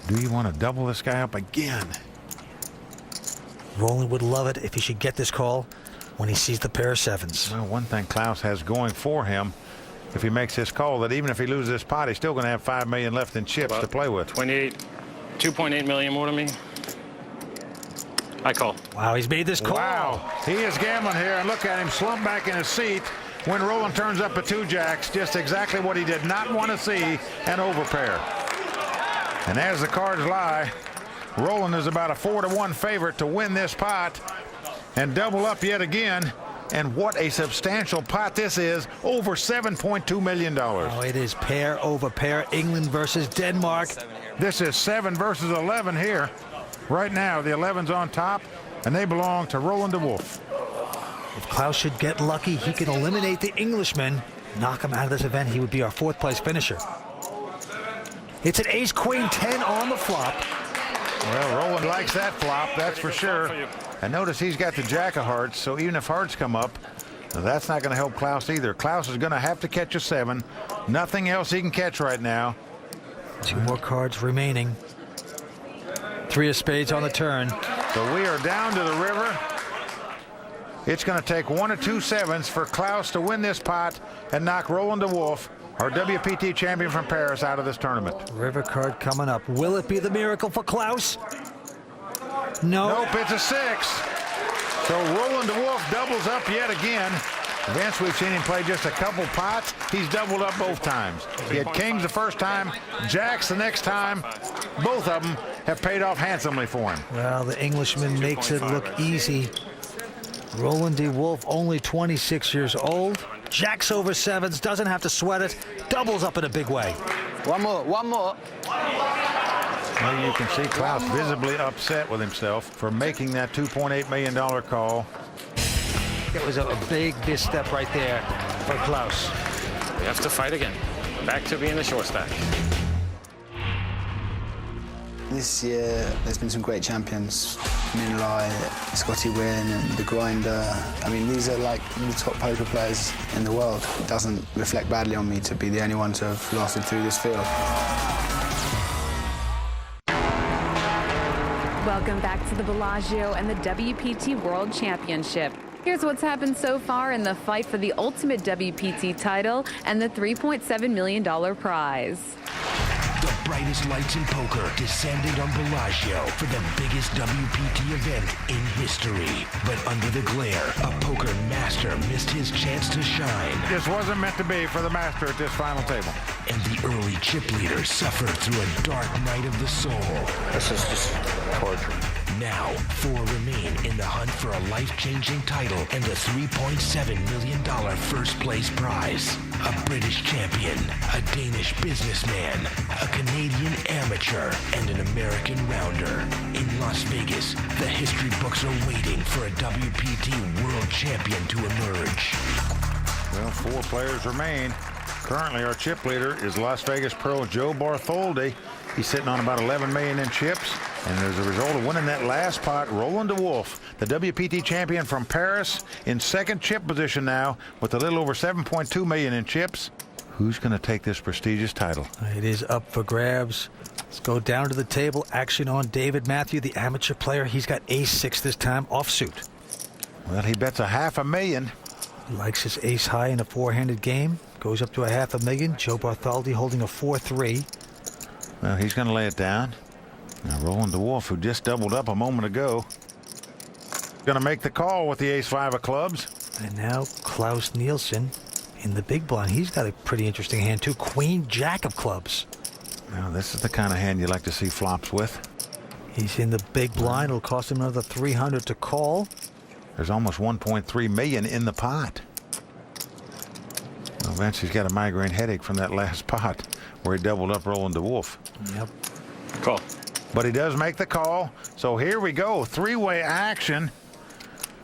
Do you want to double this guy up again? Roland would love it if he should get this call when he sees the pair of 7s. Well, one thing Klaus has going for him, if he makes this call, that even if he loses this pot, he's still going to have $5 million left in chips to play with. 2.8 million more to me. I call. Wow, he's made this call. Wow, he is gambling here, and look at him slump back in his seat when Roland turns up a 2 jacks, just exactly what he did not want to see, an overpair. And as the cards lie, Roland is about a 4-1 favorite to win this pot and double up yet again. And what a substantial pot this is, over $7.2 million. Oh, it is pair over pair, England versus Denmark. This is 7 versus 11 here. Right now, the 11's on top, and they belong to Roland DeWolf. If Klaus should get lucky, he can eliminate the Englishman, knock him out of this event. He would be our 4th place finisher. It's an ace-queen 10 on the flop. Well, Roland likes that flop, that's for sure. And notice he's got the jack of hearts, so even if hearts come up, that's not going to help Klaus either. Klaus is going to have to catch a 7. Nothing else he can catch right now. 2 more cards remaining. 3 of spades on the turn. So we are down to the river. It's going to take 1 or 2 7s for Klaus to win this pot and knock Roland DeWolf, our WPT champion from Paris, out of this tournament. River card coming up. Will it be the miracle for Klaus? No. Nope, it's a 6. So Roland DeWolf doubles up yet again. Vince, we've seen him play just a couple pots. He's doubled up both times. He had kings the first time, jacks the next time. Both of them have paid off handsomely for him. Well, the Englishman makes it look easy. Roland DeWolf, only 26 years old. Jacks over sevens, doesn't have to sweat it. Doubles up in a big way. One more. Well, you can see Klaus visibly upset with himself for making that $2.8 million call. It was a big misstep right there for Klaus. We have to fight again. Back to being a short stack. This year, there's been some great champions. Minlai, Scotty Wynn, and The Grinder. I mean, these are like the top poker players in the world. It doesn't reflect badly on me to be the only one to have lasted through this field. Welcome back to the Bellagio and the WPT World Championship. Here's what's happened so far in the fight for the ultimate WPT title and the $3.7 million prize. The brightest lights in poker descended on Bellagio for the biggest WPT event in history. But under the glare, a poker master missed his chance to shine. This wasn't meant to be for the master at this final table. And the early chip leader suffered through a dark night of the soul. This is just torture. Now, 4 remain in the hunt for a life-changing title and a $3.7 million first-place prize. A British champion, a Danish businessman, a Canadian amateur, and an American rounder. In Las Vegas, the history books are waiting for a WPT world champion to emerge. Well, 4 players remain. Currently, our chip leader is Las Vegas pro Joe Bartholdi. He's sitting on about 11 million in chips. And as a result of winning that last pot, Roland DeWolf, the WPT champion from Paris, in second chip position now with a little over 7.2 million in chips. Who's going to take this prestigious title? It is up for grabs. Let's go down to the table. Action on David Matthew, the amateur player. He's got ace-6 this time, offsuit. Well, he bets $500,000. He likes his ace high in a 4-handed game. Goes up to $500,000. Joe Bartholdi holding a 4-3. Well, he's going to lay it down. Now, Roland DeWolf, who just doubled up a moment ago, going to make the call with the ace-5 of clubs. And now Klaus Nielsen in the big blind. He's got a pretty interesting hand, too. Queen Jack of clubs. Now, this is the kind of hand you like to see flops with. He's in the big blind. It'll cost him another $300 to call. There's almost 1.3 million in the pot. Well, Vince's got a migraine headache from that last pot where he doubled up Roland DeWolf. Yep. Call. But he does make the call. So here we go. 3-way action.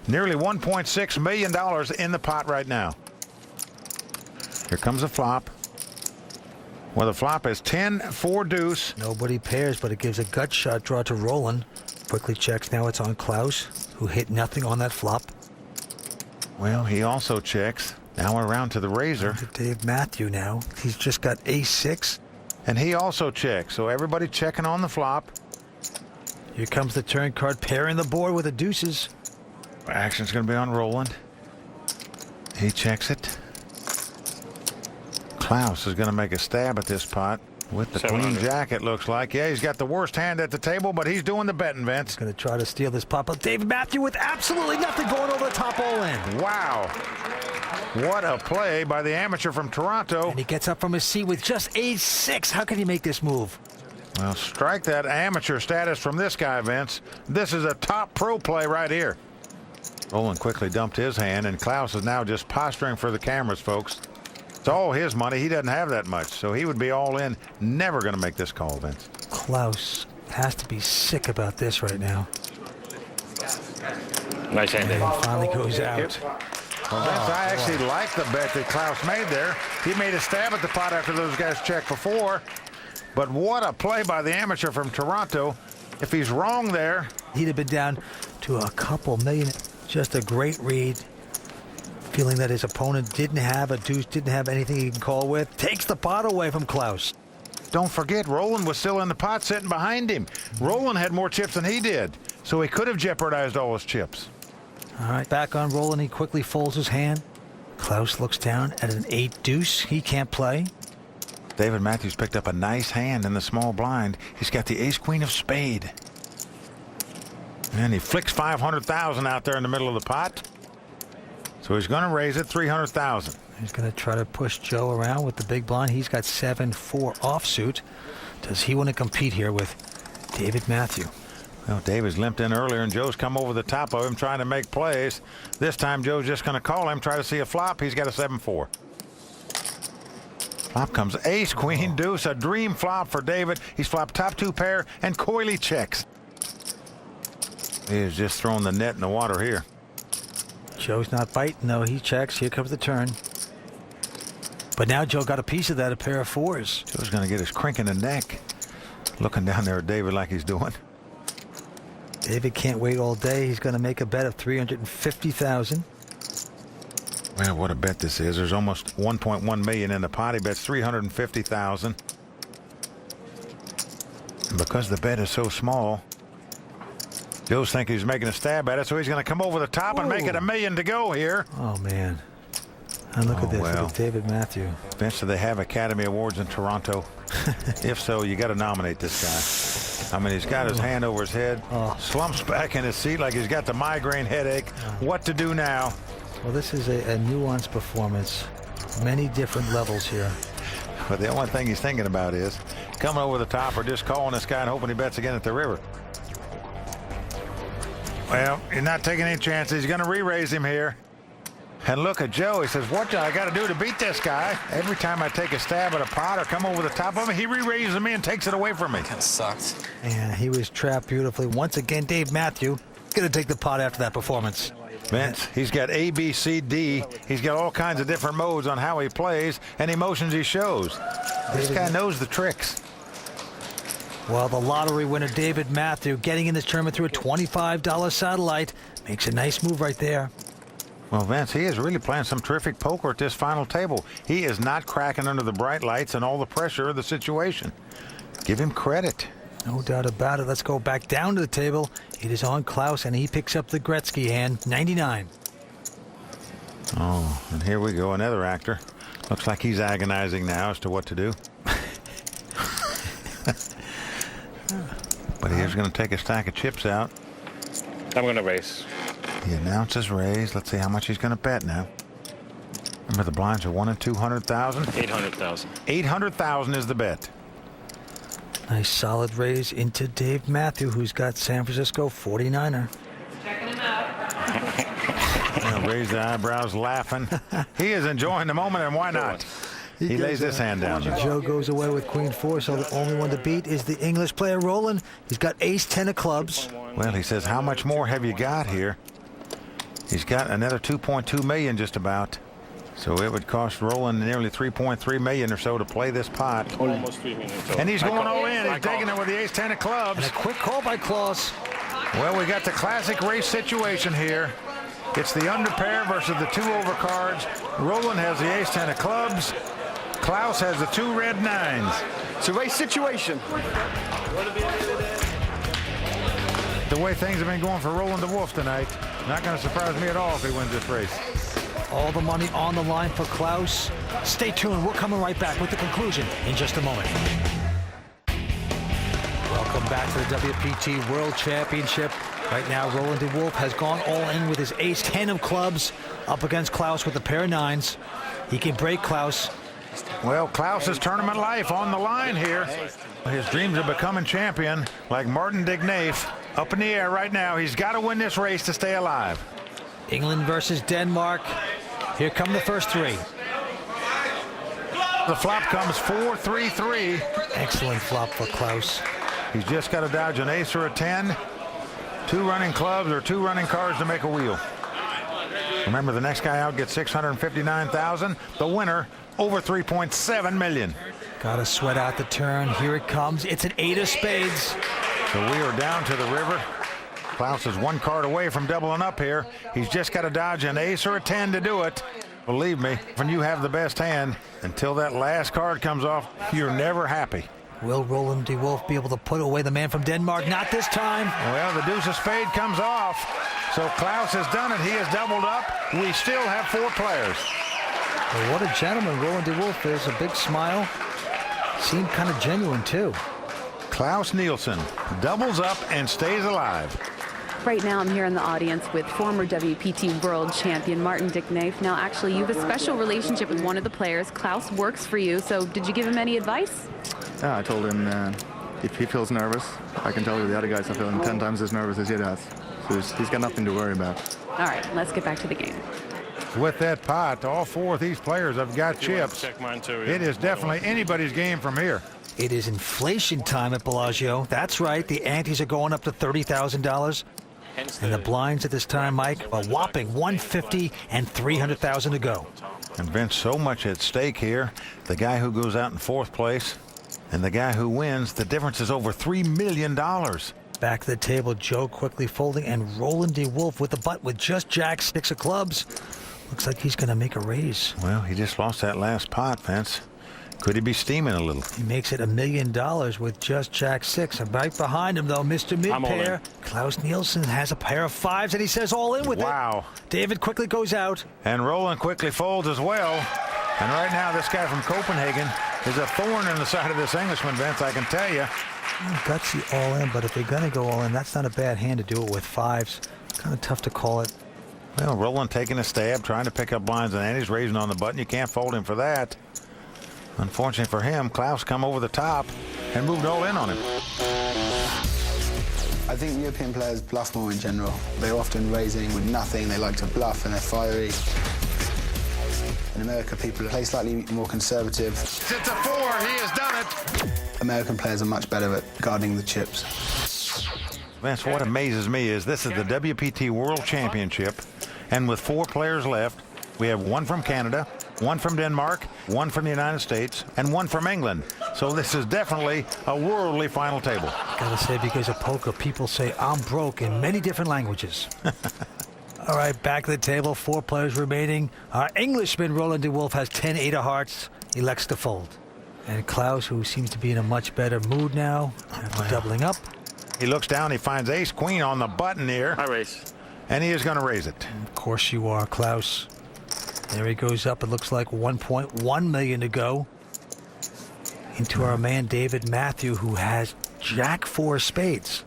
Nearly $1.6 million in the pot right now. Here comes a flop. Well, the flop is 10-4 deuce. Nobody pairs, but it gives a gut shot draw to Roland. Quickly checks. Now it's on Klaus, who hit nothing on that flop. Well, he also checks. Now we're around to the razor. To Dave Matthew now. He's just got ace-6. And he also checks. So everybody checking on the flop. Here comes the turn card, pairing the board with the deuces. Action's going to be on Roland. He checks it. Klaus is going to make a stab at this pot with the Queen Jack, it looks like. Yeah, he's got the worst hand at the table, but he's doing the betting, Vince. He's going to try to steal this pot, but David Matthew with absolutely nothing going over the top all-in. Wow. What a play by the amateur from Toronto. And he gets up from his seat with just ace-6. How can he make this move? Well, strike that amateur status from this guy, Vince. This is a top pro play right here. Roland quickly dumped his hand, and Klaus is now just posturing for the cameras, folks. It's all his money. He doesn't have that much, so he would be all in. Never going to make this call, Vince. Klaus has to be sick about this right now. Nice hand. And he finally goes out. Well, Vince, I actually like the bet that Klaus made there. He made a stab at the pot after those guys checked before. But what a play by the amateur from Toronto. If he's wrong there, he'd have been down to a couple million. Just a great read. Feeling that his opponent didn't have a deuce, didn't have anything he can call with. Takes the pot away from Klaus. Don't forget, Roland was still in the pot sitting behind him. Roland had more chips than he did, so he could have jeopardized all his chips. All right, back on Roland. He quickly folds his hand. Klaus looks down at an 8 deuce. He can't play. David Matthews picked up a nice hand in the small blind. He's got the ace-queen of spade. And he flicks 500,000 out there in the middle of the pot. So he's going to raise it 300,000. He's going to try to push Joe around with the big blind. He's got 7-4 offsuit. Does he want to compete here with David Matthew? Well, David's limped in earlier, and Joe's come over the top of him trying to make plays. This time, Joe's just going to call him, try to see a flop. He's got a 7-4. Flop comes ace, queen, deuce, a dream flop for David. He's flopped top 2 pair, and Coily checks. He has just thrown the net in the water here. Joe's not biting, though. He checks. Here comes the turn. But now Joe got a piece of that, a pair of 4s. Joe's going to get his crink in the neck. Looking down there at David like he's doing. David can't wait all day. He's going to make a bet of 350,000. Well, what a bet this is. There's almost 1.1 million in the pot. He bets 350,000. And because the bet is so small, Joe's thinking he's making a stab at it, so he's going to come over the top and make it $1 million to go here. Oh, man. And look at this. Well. Look at David Matthew. Vince, do they have Academy Awards in Toronto? If so, you got to nominate this guy. I mean, he's got his hand over his head, slumps back in his seat like he's got the migraine headache. What to do now? Well, this is a nuanced performance. Many different levels here. But the only thing he's thinking about is coming over the top or just calling this guy and hoping he bets again at the river. Well, he's not taking any chances. He's going to re-raise him here. And look at Joe. He says, what do I got to do to beat this guy? Every time I take a stab at a pot or come over the top of him, he re-raises me and takes it away from me. That sucked. And he was trapped beautifully. Once again, Dave Matthew going to take the pot after that performance. Vince, he's got A, B, C, D. He's got all kinds of different modes on how he plays and emotions he shows. This guy knows the tricks. Well, the lottery winner, David Matthew, getting in this tournament through a $25 satellite. Makes a nice move right there. Well, Vince, he is really playing some terrific poker at this final table. He is not cracking under the bright lights and all the pressure of the situation. Give him credit. No doubt about it. Let's go back down to the table. It is on Klaus, and he picks up the Gretzky hand, 99. Oh, and here we go, another actor. Looks like he's agonizing now as to what to do. But he is going to take a stack of chips out. I'm going to raise. He announces raise. Let's see how much he's going to bet now. Remember, the blinds are 1 in 200,000. 800,000. 800,000 is the bet. Nice solid raise into Dave Matthew, who's got San Francisco 49er. Checking him out. Raise the eyebrows, laughing. He is enjoying the moment, and why not? He lays his hand down. Joe goes away with Queen 4, so the only one to beat is the English player Roland. He's got ace 10 of clubs. Well, he says, how much more have you got here? He's got another 2.2 million just about. So it would cost Roland nearly 3.3 million or so to play this pot. Almost 3 million. And he's going all in. He's taking it with the ace 10 of clubs. And a quick call by Klaus. Well, we got the classic race situation here. It's the under pair versus the 2 overcards. Roland has the ace 10 of clubs. Klaus has the 2 red 9s. It's a race situation. The way things have been going for Roland the Wolf tonight, not going to surprise me at all if he wins this race. All the money on the line for Klaus. Stay tuned. We're coming right back with the conclusion in just a moment. Welcome back to the WPT World Championship. Right now, Roland de Wolf has gone all in with his ace 10 of clubs up against Klaus with a pair of 9s. He can break Klaus. Well, Klaus's tournament life on the line here. His dreams of becoming champion, like Martin Dignafe, up in the air right now. He's got to win this race to stay alive. England versus Denmark. Here come the first 3. The flop comes 4-3-3. Excellent flop for Klaus. He's just got to dodge an ace or a 10. 2 running clubs or 2 running cards to make a wheel. Remember, the next guy out gets 659,000. The winner over 3.7 million. Got to sweat out the turn. Here it comes. It's an 8 of spades. So we are down to the river. Klaus is 1 card away from doubling up here. He's just got to dodge an ace or a 10 to do it. Believe me, when you have the best hand, until that last card comes off, you're never happy. Will Roland de Wolf be able to put away the man from Denmark? Not this time. Well, the deuce of spade comes off. So Klaus has done it. He has doubled up. We still have 4 players. Well, what a gentleman Roland de Wolf is. A big smile. Seemed kind of genuine, too. Klaus Nielsen doubles up and stays alive. Right now, I'm here in the audience with former WPT world champion Martin de Kneef. Now, actually, you have a special relationship with one of the players. Klaus works for you, so did you give him any advice? Yeah, I told him if he feels nervous, I can tell you the other guys are feeling 10 times as nervous as he does. So he's got nothing to worry about. All right, let's get back to the game. With that pot, all four of these players have got chips. Check mine too. It is definitely anybody's game from here. It is inflation time at Bellagio. That's right, the antes are going up to $30,000. And the blinds at this time, Mike, a whopping $150 and $300,000 to go. And Vince, so much at stake here. The guy who goes out in fourth place and the guy who wins, the difference is over $3 million. Back to the table, Joe quickly folding, and Roland DeWolf with the butt with just jack 6 of clubs. Looks like he's going to make a raise. Well, he just lost that last pot, Vince. Could he be steaming a little? He makes it $1 million with just jack 6. And right behind him, though, Mr. Mid-Pair, Klaus Nielsen has a pair of 5s, and he says all in with it. Wow. David quickly goes out. And Roland quickly folds as well. And right now, this guy from Copenhagen is a thorn in the side of this Englishman, Vince, I can tell you. Gutsy all in, but if they're going to go all in, that's not a bad hand to do it with 5s. Kind of tough to call it. Well, Roland taking a stab, trying to pick up blinds, and he's raising on the button. You can't fold him for that. Unfortunately for him, Klaus come over the top and moved all in on him. I think European players bluff more in general. They're often raising with nothing. They like to bluff and they're fiery. In America, people play slightly more conservative. It's a 4. He has done it. American players are much better at guarding the chips. Vince, what amazes me is this is the WPT World Championship, and with 4 players left, we have 1 from Canada, 1 from Denmark, 1 from the United States, and 1 from England. So this is definitely a worldly final table. Gotta say, because of poker, people say I'm broke in many different languages. All right, back to the table, 4 players remaining. Our Englishman, Roland DeWolf, has 10 8 of hearts, elects to fold. And Klaus, who seems to be in a much better mood now after doubling up. He looks down, he finds ace queen on the button here. I raise. And he is going to raise it. Of course you are, Klaus. There he goes up. It looks like $1.1 million to go. Into our man, David Matthew, who has jack 4 spades.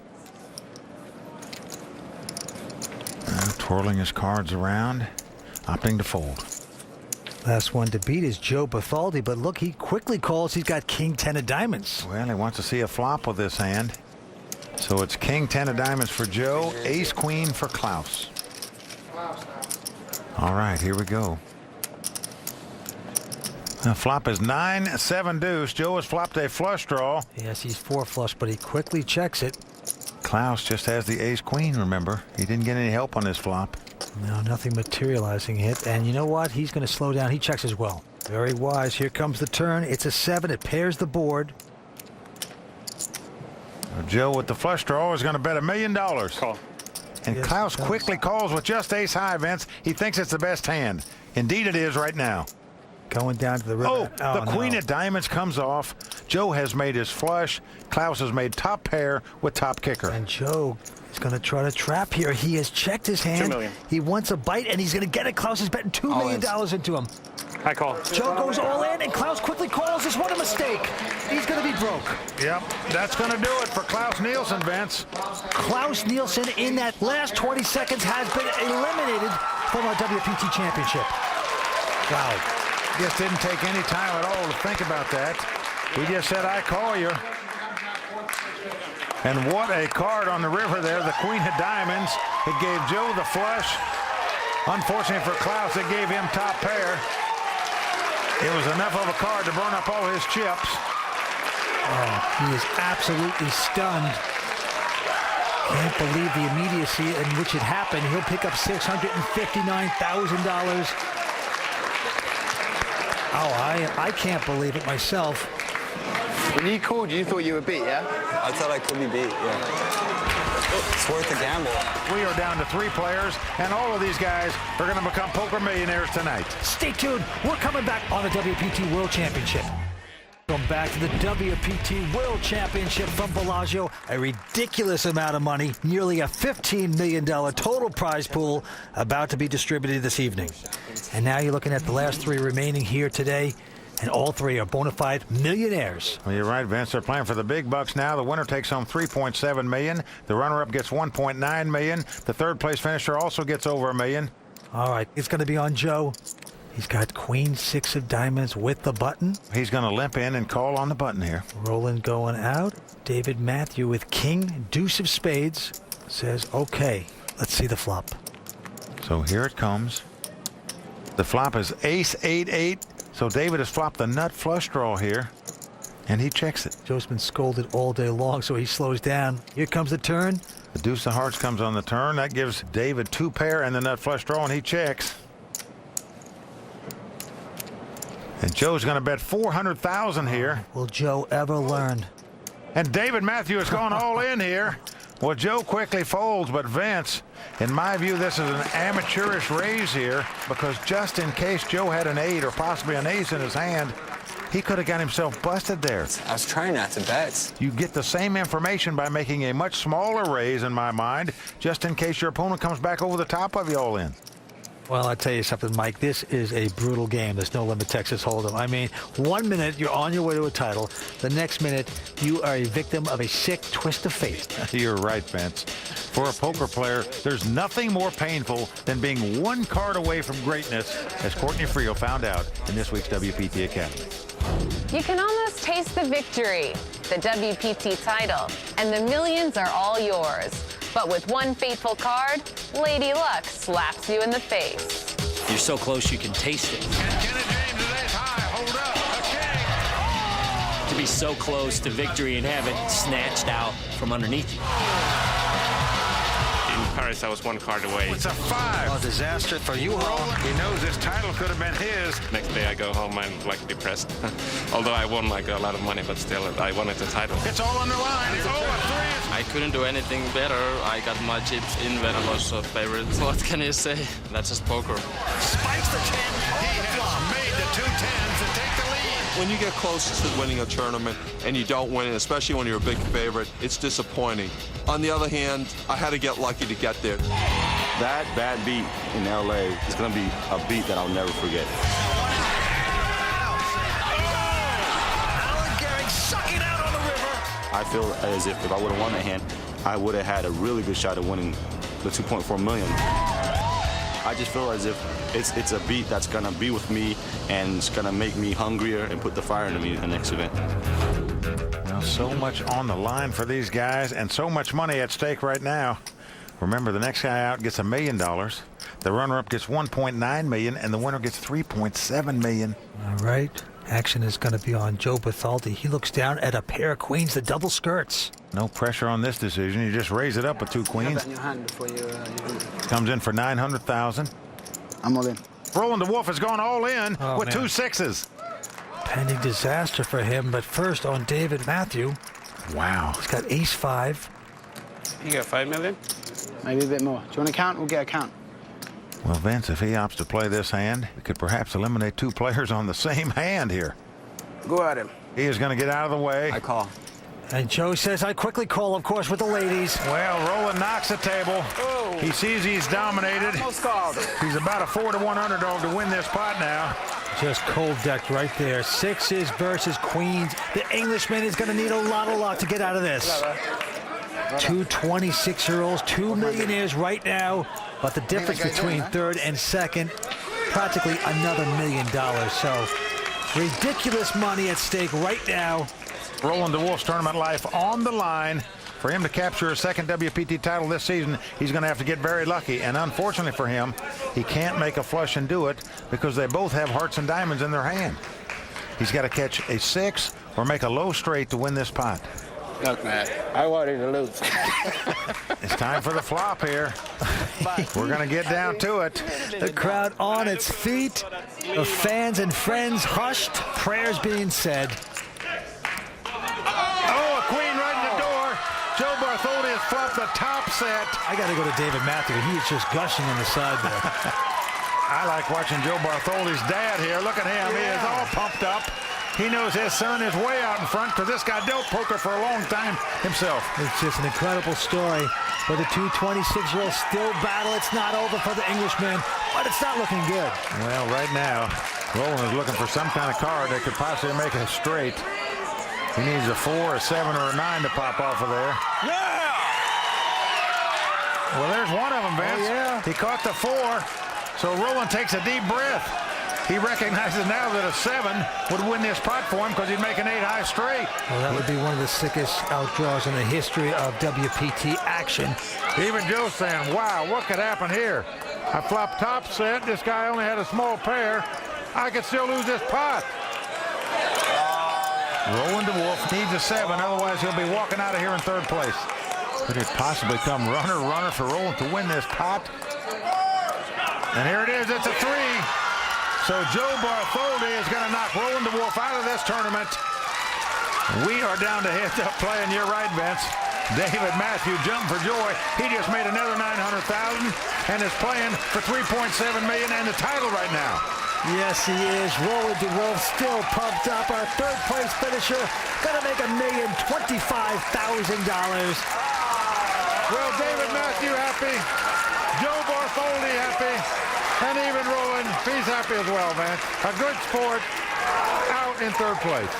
Twirling his cards around, opting to fold. Last one to beat is Joe Bartholdi, but look, he quickly calls. He's got king 10 of diamonds. Well, he wants to see a flop with this hand. So it's king 10 of diamonds for Joe, ace queen for Klaus. All right, here we go. The flop is 9-7 deuce. Joe has flopped a flush draw. Yes, he's 4 flush, but he quickly checks it. Klaus just has the ace queen, remember. He didn't get any help on this flop. No, nothing materializing hit. And you know what? He's going to slow down. He checks as well. Very wise. Here comes the turn. It's a 7. It pairs the board. Joe with the flush draw is going to bet $1 million. Call. And yes, Klaus quickly calls with just ace high, Vince. He thinks it's the best hand. Indeed it is right now. Going down to the river. The queen of diamonds comes off. Joe has made his flush. Klaus has made top pair with top kicker. And Joe is going to try to trap here. He has checked his hand. $2 million. He wants a bite, and he's going to get it. Klaus is betting $2 million into him. I call. Joe goes all in, and Klaus quickly calls. This what a mistake. He's going to be broke. Yep, that's going to do it for Klaus Nielsen, Vince. Klaus Nielsen, in that last 20 seconds, has been eliminated from our WPT championship. Wow. Just didn't take any time at all to think about that. He just said, I call you. And what a card on the river there, the queen of diamonds. It gave Joe the flush. Unfortunately for Klaus, it gave him top pair. It was enough of a card to burn up all his chips. Oh, he is absolutely stunned. Can't believe the immediacy in which it happened. He'll pick up $659,000. Oh, I can't believe it myself. When you called, you thought you were beat, yeah? I thought I could be beat, yeah. It's worth a gamble. We are down to 3 players, and all of these guys are going to become poker millionaires tonight. Stay tuned. We're coming back on the WPT World Championship. Going back to the WPT World Championship from Bellagio. A ridiculous amount of money, nearly a $15 million total prize pool about to be distributed this evening. And now you're looking at the last 3 remaining here today. and all three are bona fide millionaires. Well, you're right, Vince. They're playing for the big bucks now. The winner takes home $3.7 million. The runner-up gets $1.9 million. The third-place finisher also gets over $1 million. All right, it's going to be on Joe. He's got queen 6 of diamonds with the button. He's going to limp in and call on the button here. Roland going out. David Matthew with king deuce of spades says, okay, let's see the flop. So here it comes. The flop is ace 8-8. So David has flopped the nut flush draw here, and he checks it. Joe's been scolded all day long, so he slows down. Here comes the turn. The deuce of hearts comes on the turn. That gives David 2 pair and the nut flush draw, and he checks. And Joe's going to bet $400,000 here. Will Joe ever learn? And David Matthew has gone all in here. Well, Joe quickly folds, but Vince, in my view, this is an amateurish raise here, because just in case Joe had an 8 or possibly an ace in his hand, he could have got himself busted there. I was trying not to bet. You get the same information by making a much smaller raise, in my mind, just in case your opponent comes back over the top of you all in. Well, I'll tell you something, Mike. This is a brutal game. There's no limit Texas Hold'em. I mean, 1 minute you're on your way to a title. The next minute you are a victim of a sick twist of fate. You're right, Vince. For a poker player, there's nothing more painful than being 1 card away from greatness, as Courtney Friel found out in this week's WPT Academy. You can almost taste the victory, the WPT title, and the millions are all yours. But with one fateful card, Lady Luck slaps you in the face. You're so close you can taste it. To be so close to victory and have it snatched out from underneath you. In Paris, I was 1 card away. It's a 5. A disaster for you all. He knows this title could have been his. Next day I go home, I'm like depressed. Although I won like a lot of money, but still I wanted the title. It's all on the line. It's over 3. I couldn't do anything better. I got my chips in when I was a favorite. What can you say? That's just poker. Spikes the 10. He has made the 2 10s to take the lead. When you get close to winning a tournament and you don't win it, especially when you're a big favorite, it's disappointing. On the other hand, I had to get lucky to get there. That bad beat in LA is going to be a beat that I'll never forget. Alan Gehrig sucking out on the river. I feel as if I would have won that hand, I would have had a really good shot at winning the $2.4 million. I just feel as if it's a beat that's going to be with me and it's going to make me hungrier and put the fire into me in the next event. Well, so much on the line for these guys and so much money at stake right now. Remember, the next guy out gets $1 million. The runner-up gets $1.9 million, and the winner gets $3.7 million. All right. Action is going to be on Joe Bartholdi. He looks down at a pair of queens, the double skirts. No pressure on this decision. You just raise it up with 2 queens. Have that in your hand before you Comes in for $900,000. I'm all in. Roland DeWolf has gone all in with man. 2 6s. Pending disaster for him, but first on David Matthew. Wow. He's got ace 5. You got $5 million? Maybe a bit more. Do you want a count? We'll get a count. Well, Vince, if he opts to play this hand, we could perhaps eliminate 2 players on the same hand here. Go at him. He is going to get out of the way. I call. And Joe says, I quickly call, of course, with the ladies. Well, Roland knocks the table. Oh. He sees he's dominated. Almost called. He's about a 4-to-1 underdog to win this pot now. Just cold decked right there. 6s versus queens. The Englishman is going to need a lot of luck to get out of this. 2 26-year-olds, 2 millionaires right now. But the difference between third and second, practically another $1 million. So ridiculous money at stake right now. Roland DeWolf's tournament life on the line. For him to capture a second WPT title this season, he's going to have to get very lucky. And unfortunately for him, he can't make a flush and do it because they both have hearts and diamonds in their hand. He's got to catch a 6 or make a low straight to win this pot. Look, man, I wanted to lose. It's time for the flop here. We're going to get down to it. The crowd on its feet. The fans and friends hushed. Prayers being said. Oh, a queen right in the door. Joe Bartholdi has flopped the top set. I got to go to David Matthew. He is just gushing on the side there. I like watching Joe Bartholdi's dad here. Look at him. He is all pumped up. He knows his son is way out in front because this guy dealt poker for a long time himself. It's just an incredible story. But the 2 26-year-olds still battle. It's not over for the Englishman, but it's not looking good. Well, right now, Roland is looking for some kind of card that could possibly make it straight. He needs a 4, a 7, or a 9 to pop off of there. Yeah! Well, there's one of them, Vince. Oh, yeah. He caught the 4, so Roland takes a deep breath. He recognizes now that a 7 would win this pot for him because he'd make an 8 high straight. Well, that would be one of the sickest outdraws in the history of WPT action. Even Joe's saying, wow, what could happen here? I flopped top set. This guy only had a small pair. I could still lose this pot. Roland DeWolf needs a 7, otherwise he'll be walking out of here in 3rd place. Could it possibly come runner for Roland to win this pot? And here it is, it's a 3. So Joe Bartholdi is going to knock Roland DeWolf out of this tournament. We are down to heads-up play, and you're right, Vince. David Matthew jumping for joy. He just made another $900,000 and is playing for $3.7 million and the title right now. Yes, he is. Roland DeWolf still pumped up. Our 3rd place finisher gonna make $1,025,000. Well, David Matthew happy, Joe Bartholdi happy, and even Roland, he's happy as well, man. A good sport out in 3rd place.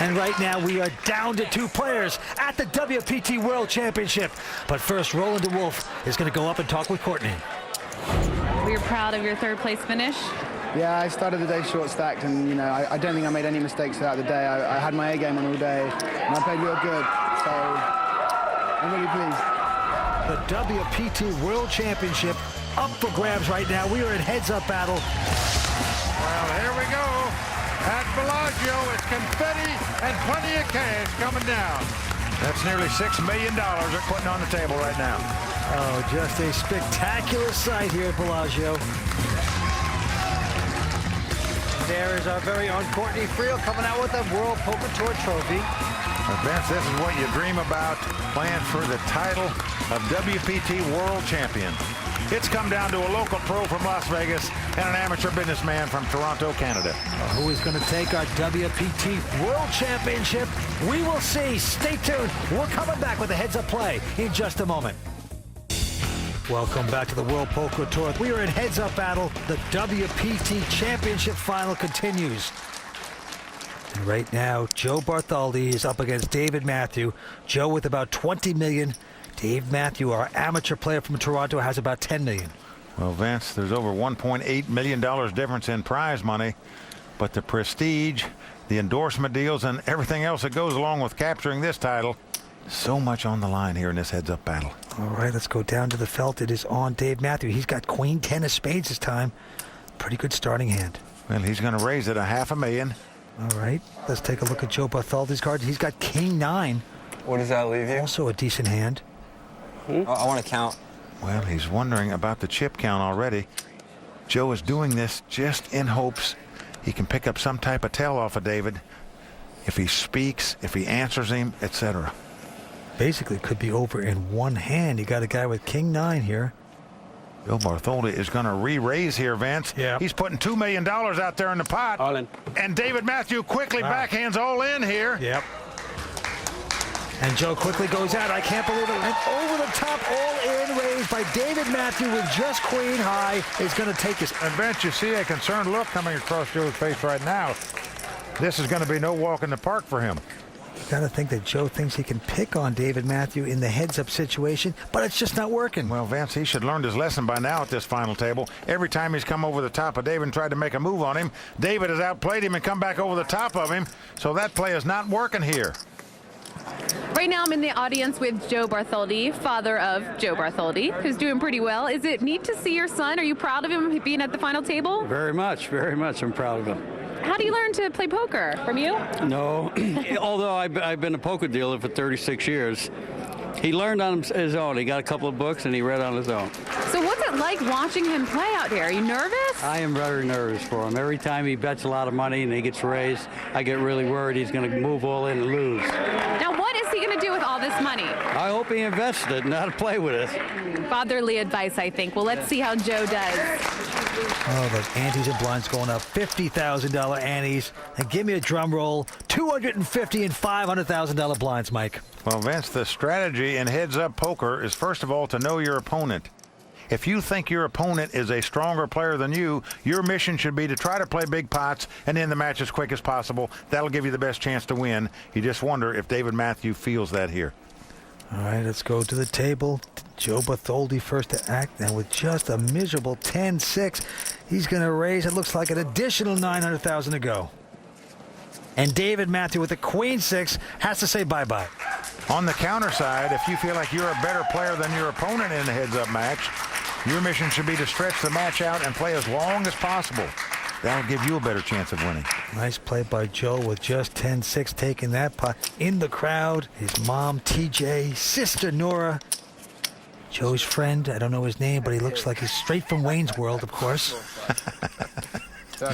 And right now we are down to 2 players at the WPT World Championship. But first, Roland DeWolf is going to go up and talk with Courtney. We're proud of your 3rd place finish. Yeah, I started the day short stacked, and you know, I don't think I made any mistakes throughout the day. I had my A game on all day, and I played real good. So I'm really pleased. The WPT World Championship up for grabs right now. We are in heads-up battle. Well, here we go. At Bellagio, it's confetti and plenty of cash coming down. That's nearly $6 million they're putting on the table right now. Oh, just a spectacular sight here at Bellagio. There is our very own Courtney Friel coming out with a World Poker Tour trophy. Vince, this is what you dream about, playing for the title of WPT World Champion. It's come down to a local pro from Las Vegas and an amateur businessman from Toronto, Canada. Who is going to take our WPT World Championship? We will see. Stay tuned. We're coming back with a heads-up play in just a moment. Welcome back to the World Poker Tour. We are in heads-up battle. The WPT Championship final continues. And right now, Joe Bartholdi is up against David Matthew. Joe with about $20 million. Dave Matthew, our amateur player from Toronto, has about $10 million. Well, Vince, there's over $1.8 million difference in prize money, but the prestige, the endorsement deals, and everything else that goes along with capturing this title, so much on the line here in this heads-up battle. All right, let's go down to the felt. It is on Dave Matthew. He's got Queen 10 of spades this time. Pretty good starting hand. Well, he's going to raise it $500,000. All right, let's take a look at Joe Bartholdi's card. He's got King 9. What does that leave you? Also a decent hand. I want to count. Well, he's wondering about the chip count already. Joe is doing this just in hopes he can pick up some type of tell off of David if he speaks, if he answers him, etc. Basically could be over in one hand. You got a guy with King 9 here. Joe Bartholdi is going to re-raise here, Vince. Yeah. He's putting $2 million out there in the pot. All in. And David Matthew quickly backhands all in here. Yep. And Joe quickly goes out. I can't believe it. And over the top, all-in raise by David Matthew with just Queen High is going to take his... And Vince, you see a concerned look coming across Joe's face right now. This is going to be no walk in the park for him. You got to think that Joe thinks he can pick on David Matthew in the heads-up situation, but it's just not working. Well, Vince, he should learn his lesson by now at this final table. Every time he's come over the top of David and tried to make a move on him, David has outplayed him and come back over the top of him. So that play is not working here. Right now I'm in the audience with Joe Bartholdi, father of Joe Bartholdi, who's doing pretty well. Is it neat to see your son? Are you proud of him being at the final table? Very much, very much. I'm proud of him. How do you learn to play poker? From you? No, although I've been a poker dealer for 36 years. He learned on his own. He got a couple of books and he read on his own. So what's it like watching him play out here? Are you nervous? I am very nervous for him. Every time he bets a lot of money and he gets raised, I get really worried he's going to move all in and lose. Now what is he going to do with all this money? I hope he invests it, not to play with it. Fatherly advice, I think. Well, let's see how Joe does. Oh, the antes and blinds going up. $50,000 antes. And give me a drum roll. $250,000 and $500,000 blinds, Mike. Well, Vince, the strategy in heads-up poker is, first of all, to know your opponent. If you think your opponent is a stronger player than you, your mission should be to try to play big pots and end the match as quick as possible. That'll give you the best chance to win. You just wonder if David Matthew feels that here. All right, let's go to the table. Joe Bartholdi first to act, and with just a miserable 10-6, he's going to raise, it looks like, an additional $900,000 to go. And David Matthew with the queen 6 has to say bye-bye. On the counter side, if you feel like you're a better player than your opponent in the heads-up match, your mission should be to stretch the match out and play as long as possible. That'll give you a better chance of winning. Nice play by Joe with just 10-6 taking that pot. In the crowd, his mom, TJ, sister, Nora, Joe's friend, I don't know his name, but he looks like he's straight from Wayne's World, of course.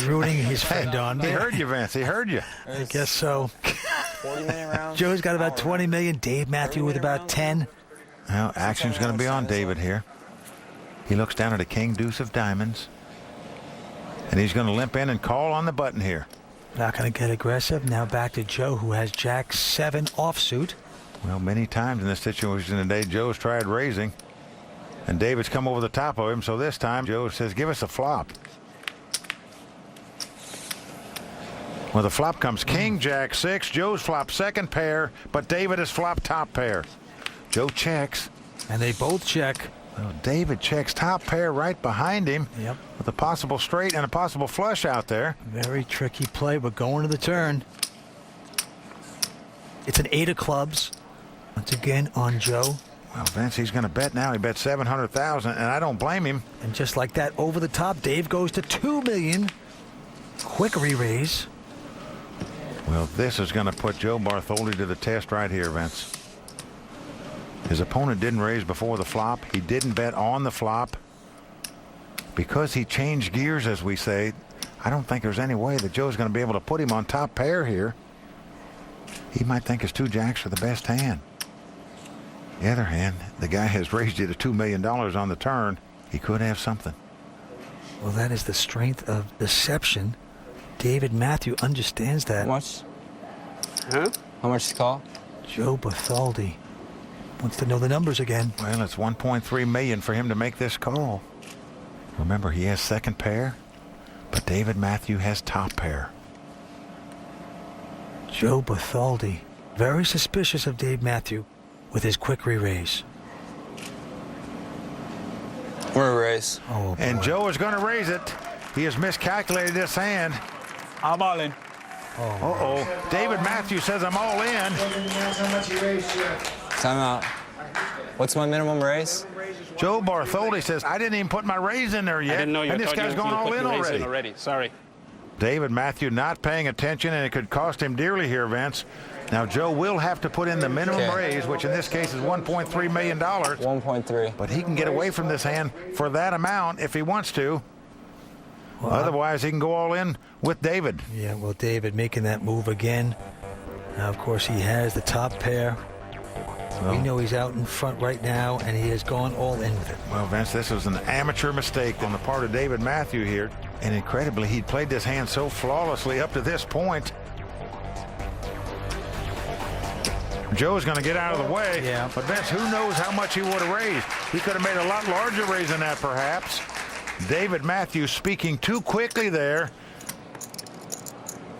Rooting his friend on. He heard you, Vince. He heard you. I guess so. 40 million rounds. Joe's got about 20 million. Dave Matthew with about 10. Now, action's going to be on David here. He looks down at a king deuce of diamonds. And he's going to limp in and call on the button here. Not going to get aggressive. Now back to Joe, who has Jack 7 offsuit. Well, many times in this situation today, Joe's tried raising. And David's come over the top of him. So this time, Joe says, give us a flop. Well, the flop comes king, jack 6. Joe's flop second pair, but David has flopped top pair. Joe checks. And they both check. Well, David checks top pair right behind him. Yep. With a possible straight and a possible flush out there. Very tricky play, but going to the turn. It's an 8 of clubs. Once again on Joe. Well, Vince, he's going to bet now. He bet $700,000, and I don't blame him. And just like that, over the top, Dave goes to $2 million. Quick re-raise. Well, this is going to put Joe Bartholdi to the test right here, Vince. His opponent didn't raise before the flop. He didn't bet on the flop. Because he changed gears, as we say, I don't think there's any way that Joe's going to be able to put him on top pair here. He might think his 2 jacks are the best hand. On the other hand, the guy has raised you to $2 million on the turn. He could have something. Well, that is the strength of deception. David Matthew understands that. How much? Huh? How much to call? Joe Bartholdi wants to know the numbers again. Well, it's $1.3 million for him to make this call. Remember, he has second pair, but David Matthew has top pair. Joe Bartholdi, very suspicious of Dave Matthew with his quick re-raise. We're a raise. Oh, boy. And Joe is going to raise it. He has miscalculated this hand. I'm all in. Uh-oh. David Matthew says I'm all in. Time out. What's my minimum raise? Joe Bartholdi says, I didn't even put my raise in there yet. I didn't know you. And this guy's going all in already. Sorry. David Matthew not paying attention, and it could cost him dearly here, Vince. Now, Joe will have to put in the minimum raise, which in this case is $1.3 million. 1.3. But he can get away from this hand for that amount if he wants to. Well, otherwise, he can go all in with David. Yeah, well, David making that move again. Now, of course, he has the top pair. So we know he's out in front right now, and he has gone all in with it. Well, Vince, this was an amateur mistake on the part of David Matthew here. And incredibly, he'd played this hand so flawlessly up to this point. Joe's going to get out of the way. Yeah. But Vince, who knows how much he would have raised? He could have made a lot larger raise than that, perhaps. David Matthews speaking too quickly there.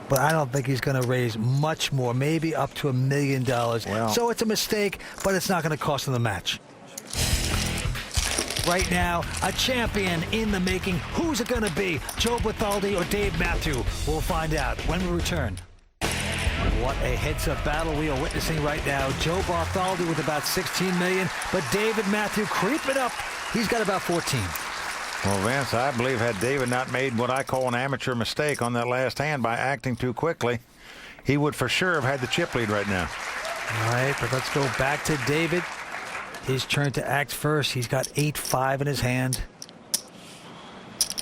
But I don't think he's going to raise much more, maybe up to $1 million. Well, so it's a mistake, but it's not going to cost him the match. Right now, a champion in the making. Who's it going to be? Joe Bartholdi or Dave Matthew? We'll find out when we return. What a heads-up battle we are witnessing right now. Joe Bartholdi with about $16 million, but David Matthew creeping up. He's got about 14. Well, Vince, I believe had David not made what I call an amateur mistake on that last hand by acting too quickly, he would for sure have had the chip lead right now. All right, but let's go back to David. His turn to act first. He's got 8-5 in his hand.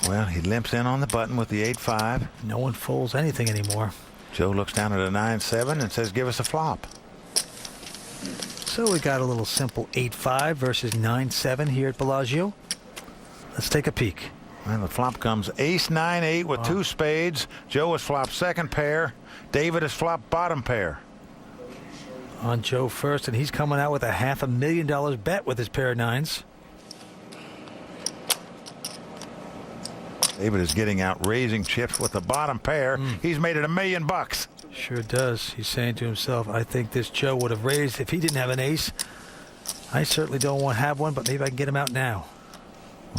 Well, he limps in on the button with the 8-5. No one folds anything anymore. Joe looks down at a 9-7 and says, give us a flop. So we got a little simple 8-5 versus 9-7 here at Bellagio. Let's take a peek. Well, the flop comes ace-9-8 with 2 spades. Joe has flopped second pair. David has flopped bottom pair. On Joe first, and he's coming out with a $500,000 bet with his pair of nines. David is getting out raising chips with the bottom pair. He's made it $1 million. Sure does. He's saying to himself, I think this Joe would have raised if he didn't have an ace. I certainly don't want to have one, but maybe I can get him out now.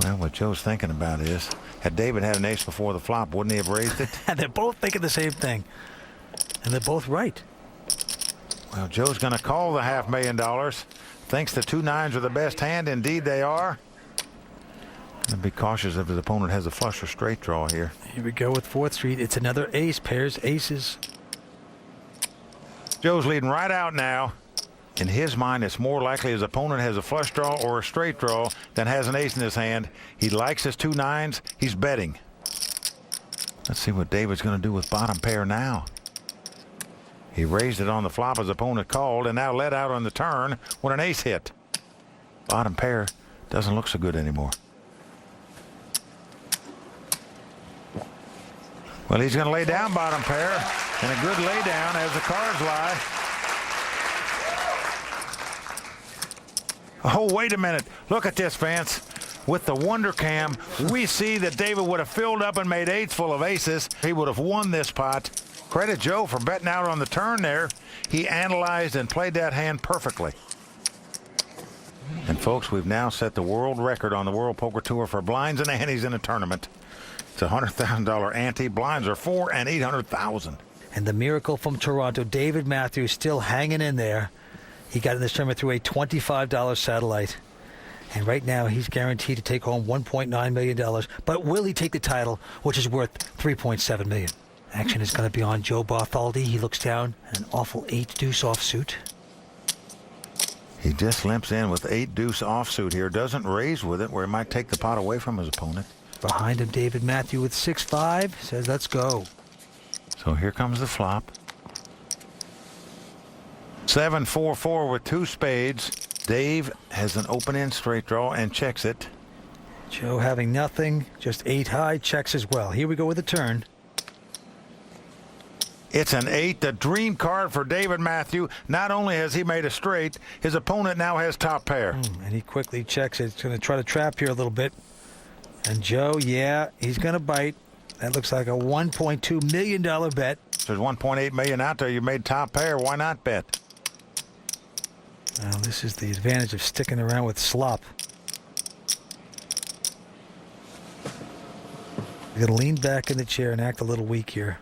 Well, what Joe's thinking about is, had David had an ace before the flop, wouldn't he have raised it? And they're both thinking the same thing. And they're both right. Well, Joe's going to call the $500,000. Thinks the 2 9s are the best hand. Indeed, they are. And be cautious if his opponent has a flush or straight draw here. Here we go with 4th Street. It's another ace. Pairs aces. Joe's leading right out now. In his mind, it's more likely his opponent has a flush draw or a straight draw than has an ace in his hand. He likes his 2 9s. He's betting. Let's see what David's going to do with bottom pair now. He raised it on the flop his opponent called and now let out on the turn when an ace hit. Bottom pair doesn't look so good anymore. Well, he's going to lay down bottom pair, and a good lay down as the cards lie. Oh, wait a minute. Look at this, Vance. With the Wonder Cam, we see that David would have filled up and made 8s full of aces. He would have won this pot. Credit Joe for betting out on the turn there. He analyzed and played that hand perfectly. And folks, we've now set the world record on the World Poker Tour for blinds and antes in a tournament. It's a $100,000 ante. Blinds are $400,000 and $800,000. And the miracle from Toronto, David Matthews, still hanging in there. He got in this tournament through a $25 satellite. And right now, he's guaranteed to take home $1.9 million. But will he take the title, which is worth $3.7 million? Action is going to be on Joe Bartholdi. He looks down at an awful 8-deuce offsuit. He just limps in with 8-deuce offsuit here. Doesn't raise with it, where he might take the pot away from his opponent. Behind him, David Matthew with 6-5 says, let's go. So here comes the flop. 7-4-4 with 2 spades. Dave has an open-end straight draw and checks it. Joe having nothing, just 8 high, checks as well. Here we go with a turn. It's an 8, the dream card for David Matthew. Not only has he made a straight, his opponent now has top pair. And he quickly checks it. He's going to try to trap here a little bit. And Joe, yeah, he's going to bite. That looks like a $1.2 million bet. There's $1.8 million out there. You made top pair. Why not bet? Well, this is the advantage of sticking around with slop. You're going to lean back in the chair and act a little weak here.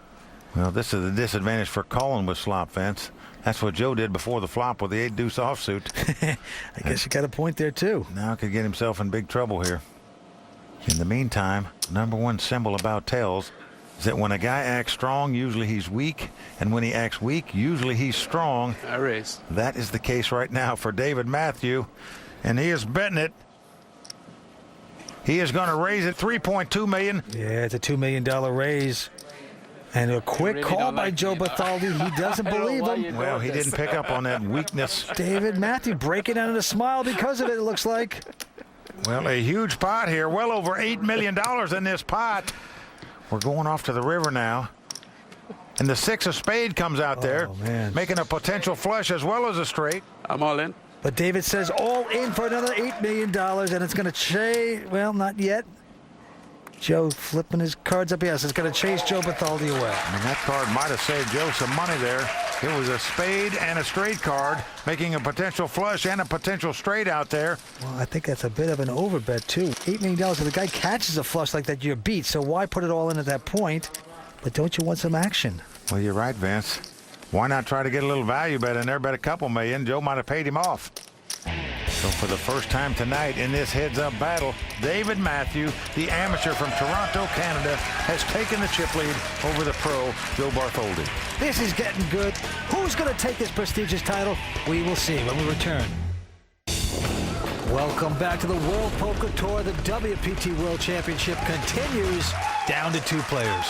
Well, this is the disadvantage for calling with slop, Vince. That's what Joe did before the flop with the 8-deuce offsuit. I guess you got a point there, too. Now could get himself in big trouble here. In the meantime, number one symbol about tails is that when a guy acts strong, usually he's weak, and when he acts weak, usually he's strong. I raise. That is the case right now for David Matthew, and he is betting it. He is going to raise it $3.2 million. Yeah, it's a $2 million raise. And a quick call by Joe Bartholdi. He doesn't believe him. Well, he didn't pick up on that weakness. David Matthew breaking out in a smile because of it, it looks like. Well, a huge pot here. Well over $8 million in this pot. We're going off to the river now. And the 6 of spade comes out there, making a potential flush as well as a straight. I'm all in. But David says all in for another $8 million, and it's going to chase, well, not yet. Joe flipping his cards up. Yes, it's going to chase Joe Bartholdi away. I mean, that card might have saved Joe some money there. It was a spade and a straight card, making a potential flush and a potential straight out there. Well, I think that's a bit of an overbet, too. $8 million, if the guy catches a flush like that, you're beat. So why put it all in at that point? But don't you want some action? Well, you're right, Vince. Why not try to get a little value bet in there, bet a couple million? Joe might have paid him off. So for the first time tonight in this heads-up battle, David Matthew, the amateur from Toronto, Canada, has taken the chip lead over the pro, Joe Bartholdi. This is getting good. Who's going to take this prestigious title? We will see when we return. Welcome back to the World Poker Tour. The WPT World Championship continues down to 2 players.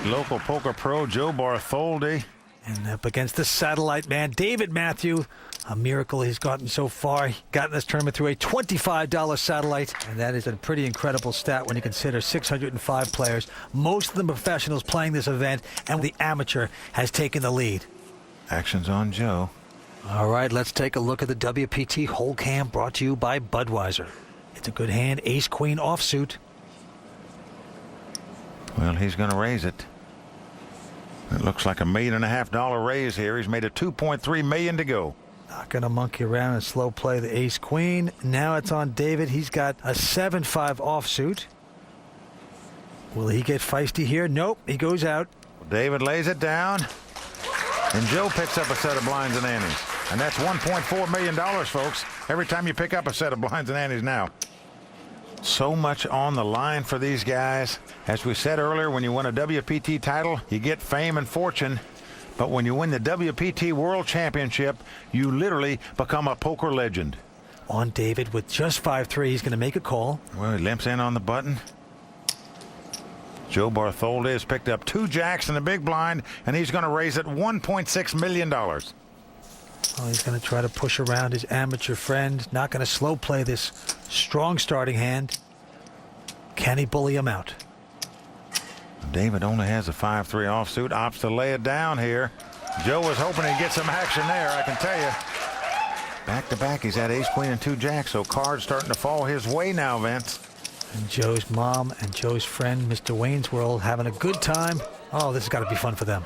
Local poker pro Joe Bartholdi. And up against the satellite man, David Matthew. A miracle he's gotten so far. He got in this tournament through a $25 satellite. And that is a pretty incredible stat when you consider 605 players. Most of the professionals playing this event, and the amateur has taken the lead. Action's on Joe. All right, let's take a look at the WPT Hole Cam brought to you by Budweiser. It's a good hand, ace-queen offsuit. Well, he's going to raise it. It looks like $1.5 million raise here. He's made a $2.3 million to go. Not going to monkey around and slow play the ace-queen. Now it's on David. He's got a 7-5 offsuit. Will he get feisty here? Nope, he goes out. David lays it down, and Joe picks up a set of blinds and antes. And that's $1.4 million, folks, every time you pick up a set of blinds and antes now. So much on the line for these guys. As we said earlier, when you win a WPT title, you get fame and fortune. But when you win the WPT World Championship, you literally become a poker legend. On David with just 5-3, he's going to make a call. Well, he limps in on the button. Joe Bartholdi has picked up 2 jacks in the big blind, and he's going to raise it $1.6 million. Oh, he's going to try to push around his amateur friend. Not going to slow play this strong starting hand. Can he bully him out? David only has a 5-3 offsuit. Opts to lay it down here. Joe was hoping he'd get some action there, I can tell you. Back to back, he's had ace, queen, and 2 jacks, so cards starting to fall his way now, Vince. And Joe's mom and Joe's friend, Mr. Wayne's World, having a good time. Oh, this has got to be fun for them.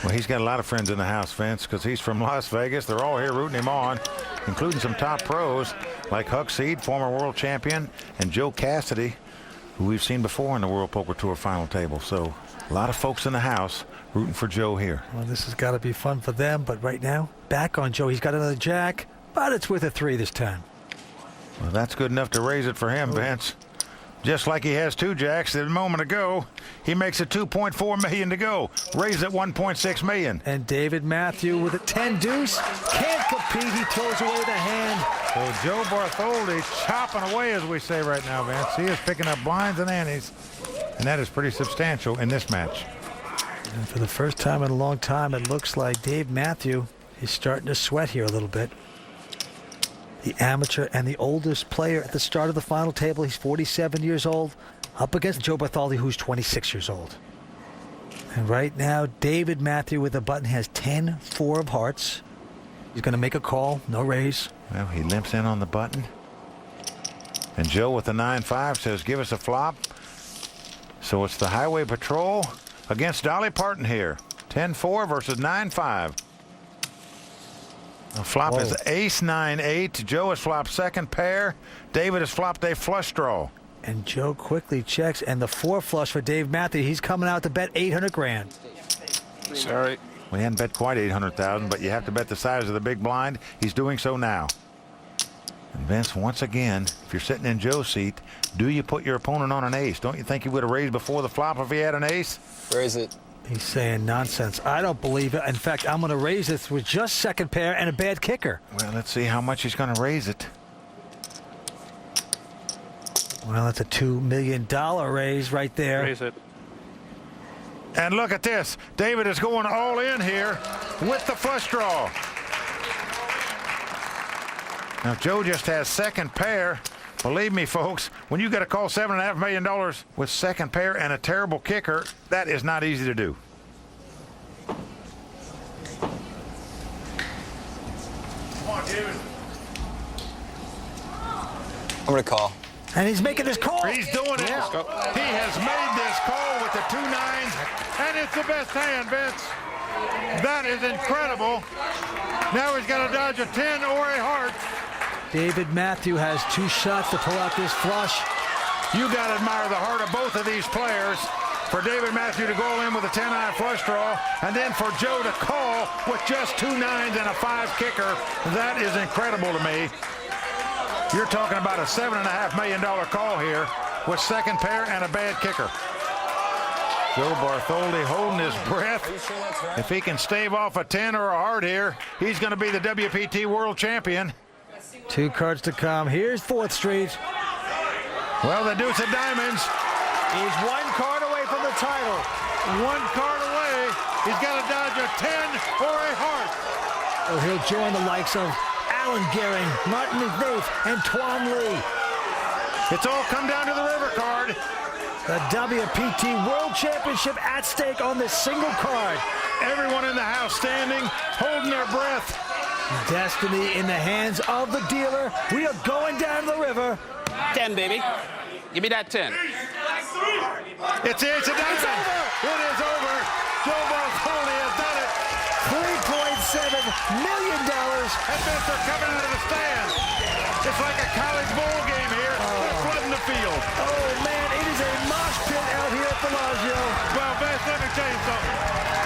Well, he's got a lot of friends in the house, Vince, because he's from Las Vegas. They're all here rooting him on, including some top pros like Huck Seed, former world champion, and Joe Cassidy, who we've seen before in the World Poker Tour final table. So a lot of folks in the house rooting for Joe here. Well, this has got to be fun for them, but right now, back on Joe. He's got another jack, but it's with a 3 this time. Well, that's good enough to raise it for him, Vince. Just like he has 2 jacks a moment ago, he makes it $2.4 million to go. Raise it $1.6 million. And David Matthew with a 10 deuce. Can't compete. He throws away the hand. So Joe Bartholdi chopping away, as we say right now, Vince. He is picking up blinds and antes, and that is pretty substantial in this match. And for the first time in a long time, it looks like Dave Matthew is starting to sweat here a little bit. The amateur and the oldest player at the start of the final table. He's 47 years old, up against Joe Bartholdi, who's 26 years old. And right now, David Matthew with the button has 10-4 of hearts. He's going to make a call, no raise. Well, he limps in on the button. And Joe with the 9-5 says, give us a flop. So it's the Highway Patrol against Dolly Parton here. 10-4 versus 9-5. The flop is ace-9-8. Joe has flopped second pair. David has flopped a flush draw. And Joe quickly checks, and the 4 flush for Dave Matthew. He's coming out to bet 800 grand. Sorry. We hadn't bet quite 800,000, but you have to bet the size of the big blind. He's doing so now. And Vince, once again, if you're sitting in Joe's seat, do you put your opponent on an ace? Don't you think he would have raised before the flop if he had an ace? Where is it? He's saying nonsense. I don't believe it. In fact, I'm going to raise this with just second pair and a bad kicker. Well, let's see how much he's going to raise it. Well, that's a $2 million raise right there. Raise it. And look at this. David is going all in here with the flush draw. Now, Joe just has second pair. Believe me, folks, when you got to call $7.5 million with second pair and a terrible kicker, that is not easy to do. Come on, David. I'm going to call. And he's making his call. He's doing it. Yeah. He has made this call with the 2 9s, and it's the best hand, Vince. That is incredible. Now he's got to dodge a 10 or a heart. David Matthew has 2 shots to pull out this flush. You got to admire the heart of both of these players. For David Matthew to go in with a 10-9 flush draw, and then for Joe to call with just 2 9s and a 5 kicker. That is incredible to me. You're talking about a $7.5 million call here with second pair and a bad kicker. Joe Bartholdi holding his breath. If he can stave off a 10 or a heart here, he's going to be the WPT World Champion. 2 cards to come. Here's 4th Street. Well, the deuce of diamonds. He's 1 card away from the title. 1 card away. He's got to dodge a 10 or a heart. Oh, he'll join the likes of Alan Gehring, Martin McNaith, and Tuan Lee. It's all come down to the river card. The WPT World Championship at stake on this single card. Everyone in the house standing, holding their breath. Destiny in the hands of the dealer. We are going down the river. 10, baby. Give me that 10. It's a diamond. It's over. It is over. Joe Bartholdi has done it. $3.7 million. And Vince are coming out of the stands. It's like a college bowl game here. They're flooding the field. Oh, man, it is a mosh pit out here at Bellagio. Well, Vince, let me tell you something.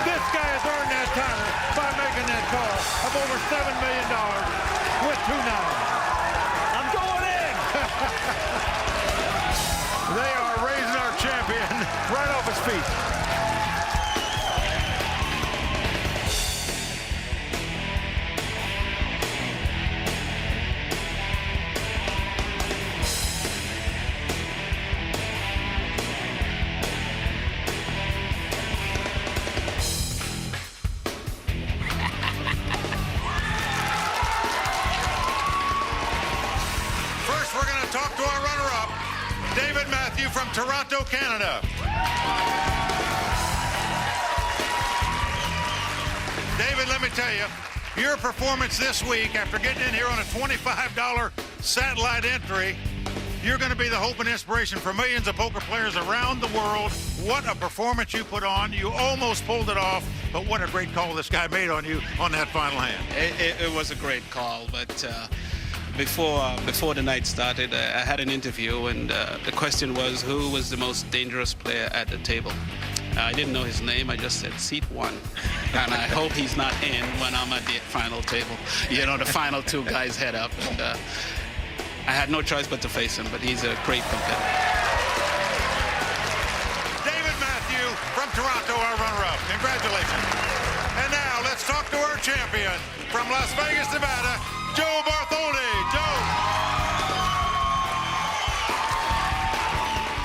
This guy has earned that title by making that call of over $7 million with 2 nines. I'm going in. They are raising our champion right off his feet. First, we're going to talk to our runner-up, David Matthew from Toronto, Canada. David, let me tell you, your performance this week after getting in here on a $25 satellite entry, you're going to be the hope and inspiration for millions of poker players around the world. What a performance you put on. You almost pulled it off, but what a great call this guy made on you on that final hand. It was a great call, but before the night started, I had an interview, and the question was, who was the most dangerous player at the table? I didn't know his name. I just said seat 1, and I hope he's not in when I'm at the final table. You know, the final 2 guys head up, and I had no choice but to face him, but he's a great competitor. David Matthew from Toronto, our runner-up. Congratulations. And now let's talk to our champion from Las Vegas, Nevada, Joe Bartholdi.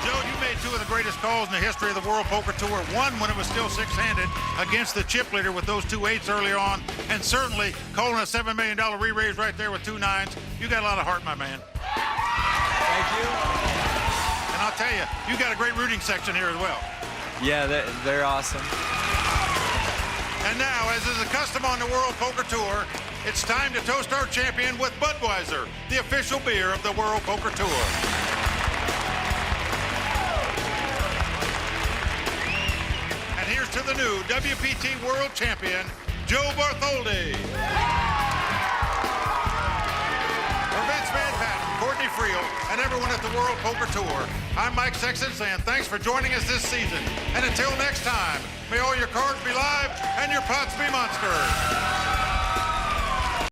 Joe, you made 2 of the greatest calls in the history of the World Poker Tour. One when it was still 6-handed against the chip leader with those 2 8s earlier on, and certainly calling a $7 million re-raise right there with 2 9s. You got a lot of heart, my man. Thank you. And I'll tell you, you got a great rooting section here as well. Yeah, they're awesome. And now, as is a custom on the World Poker Tour, it's time to toast our champion with Budweiser, the official beer of the World Poker Tour. And here's to the new WPT World Champion, Joe Bartholdi. For Vince Van Patten, Courtney Friel, and everyone at the World Poker Tour, I'm Mike Sexton saying thanks for joining us this season. And until next time, may all your cards be live and your pots be monsters.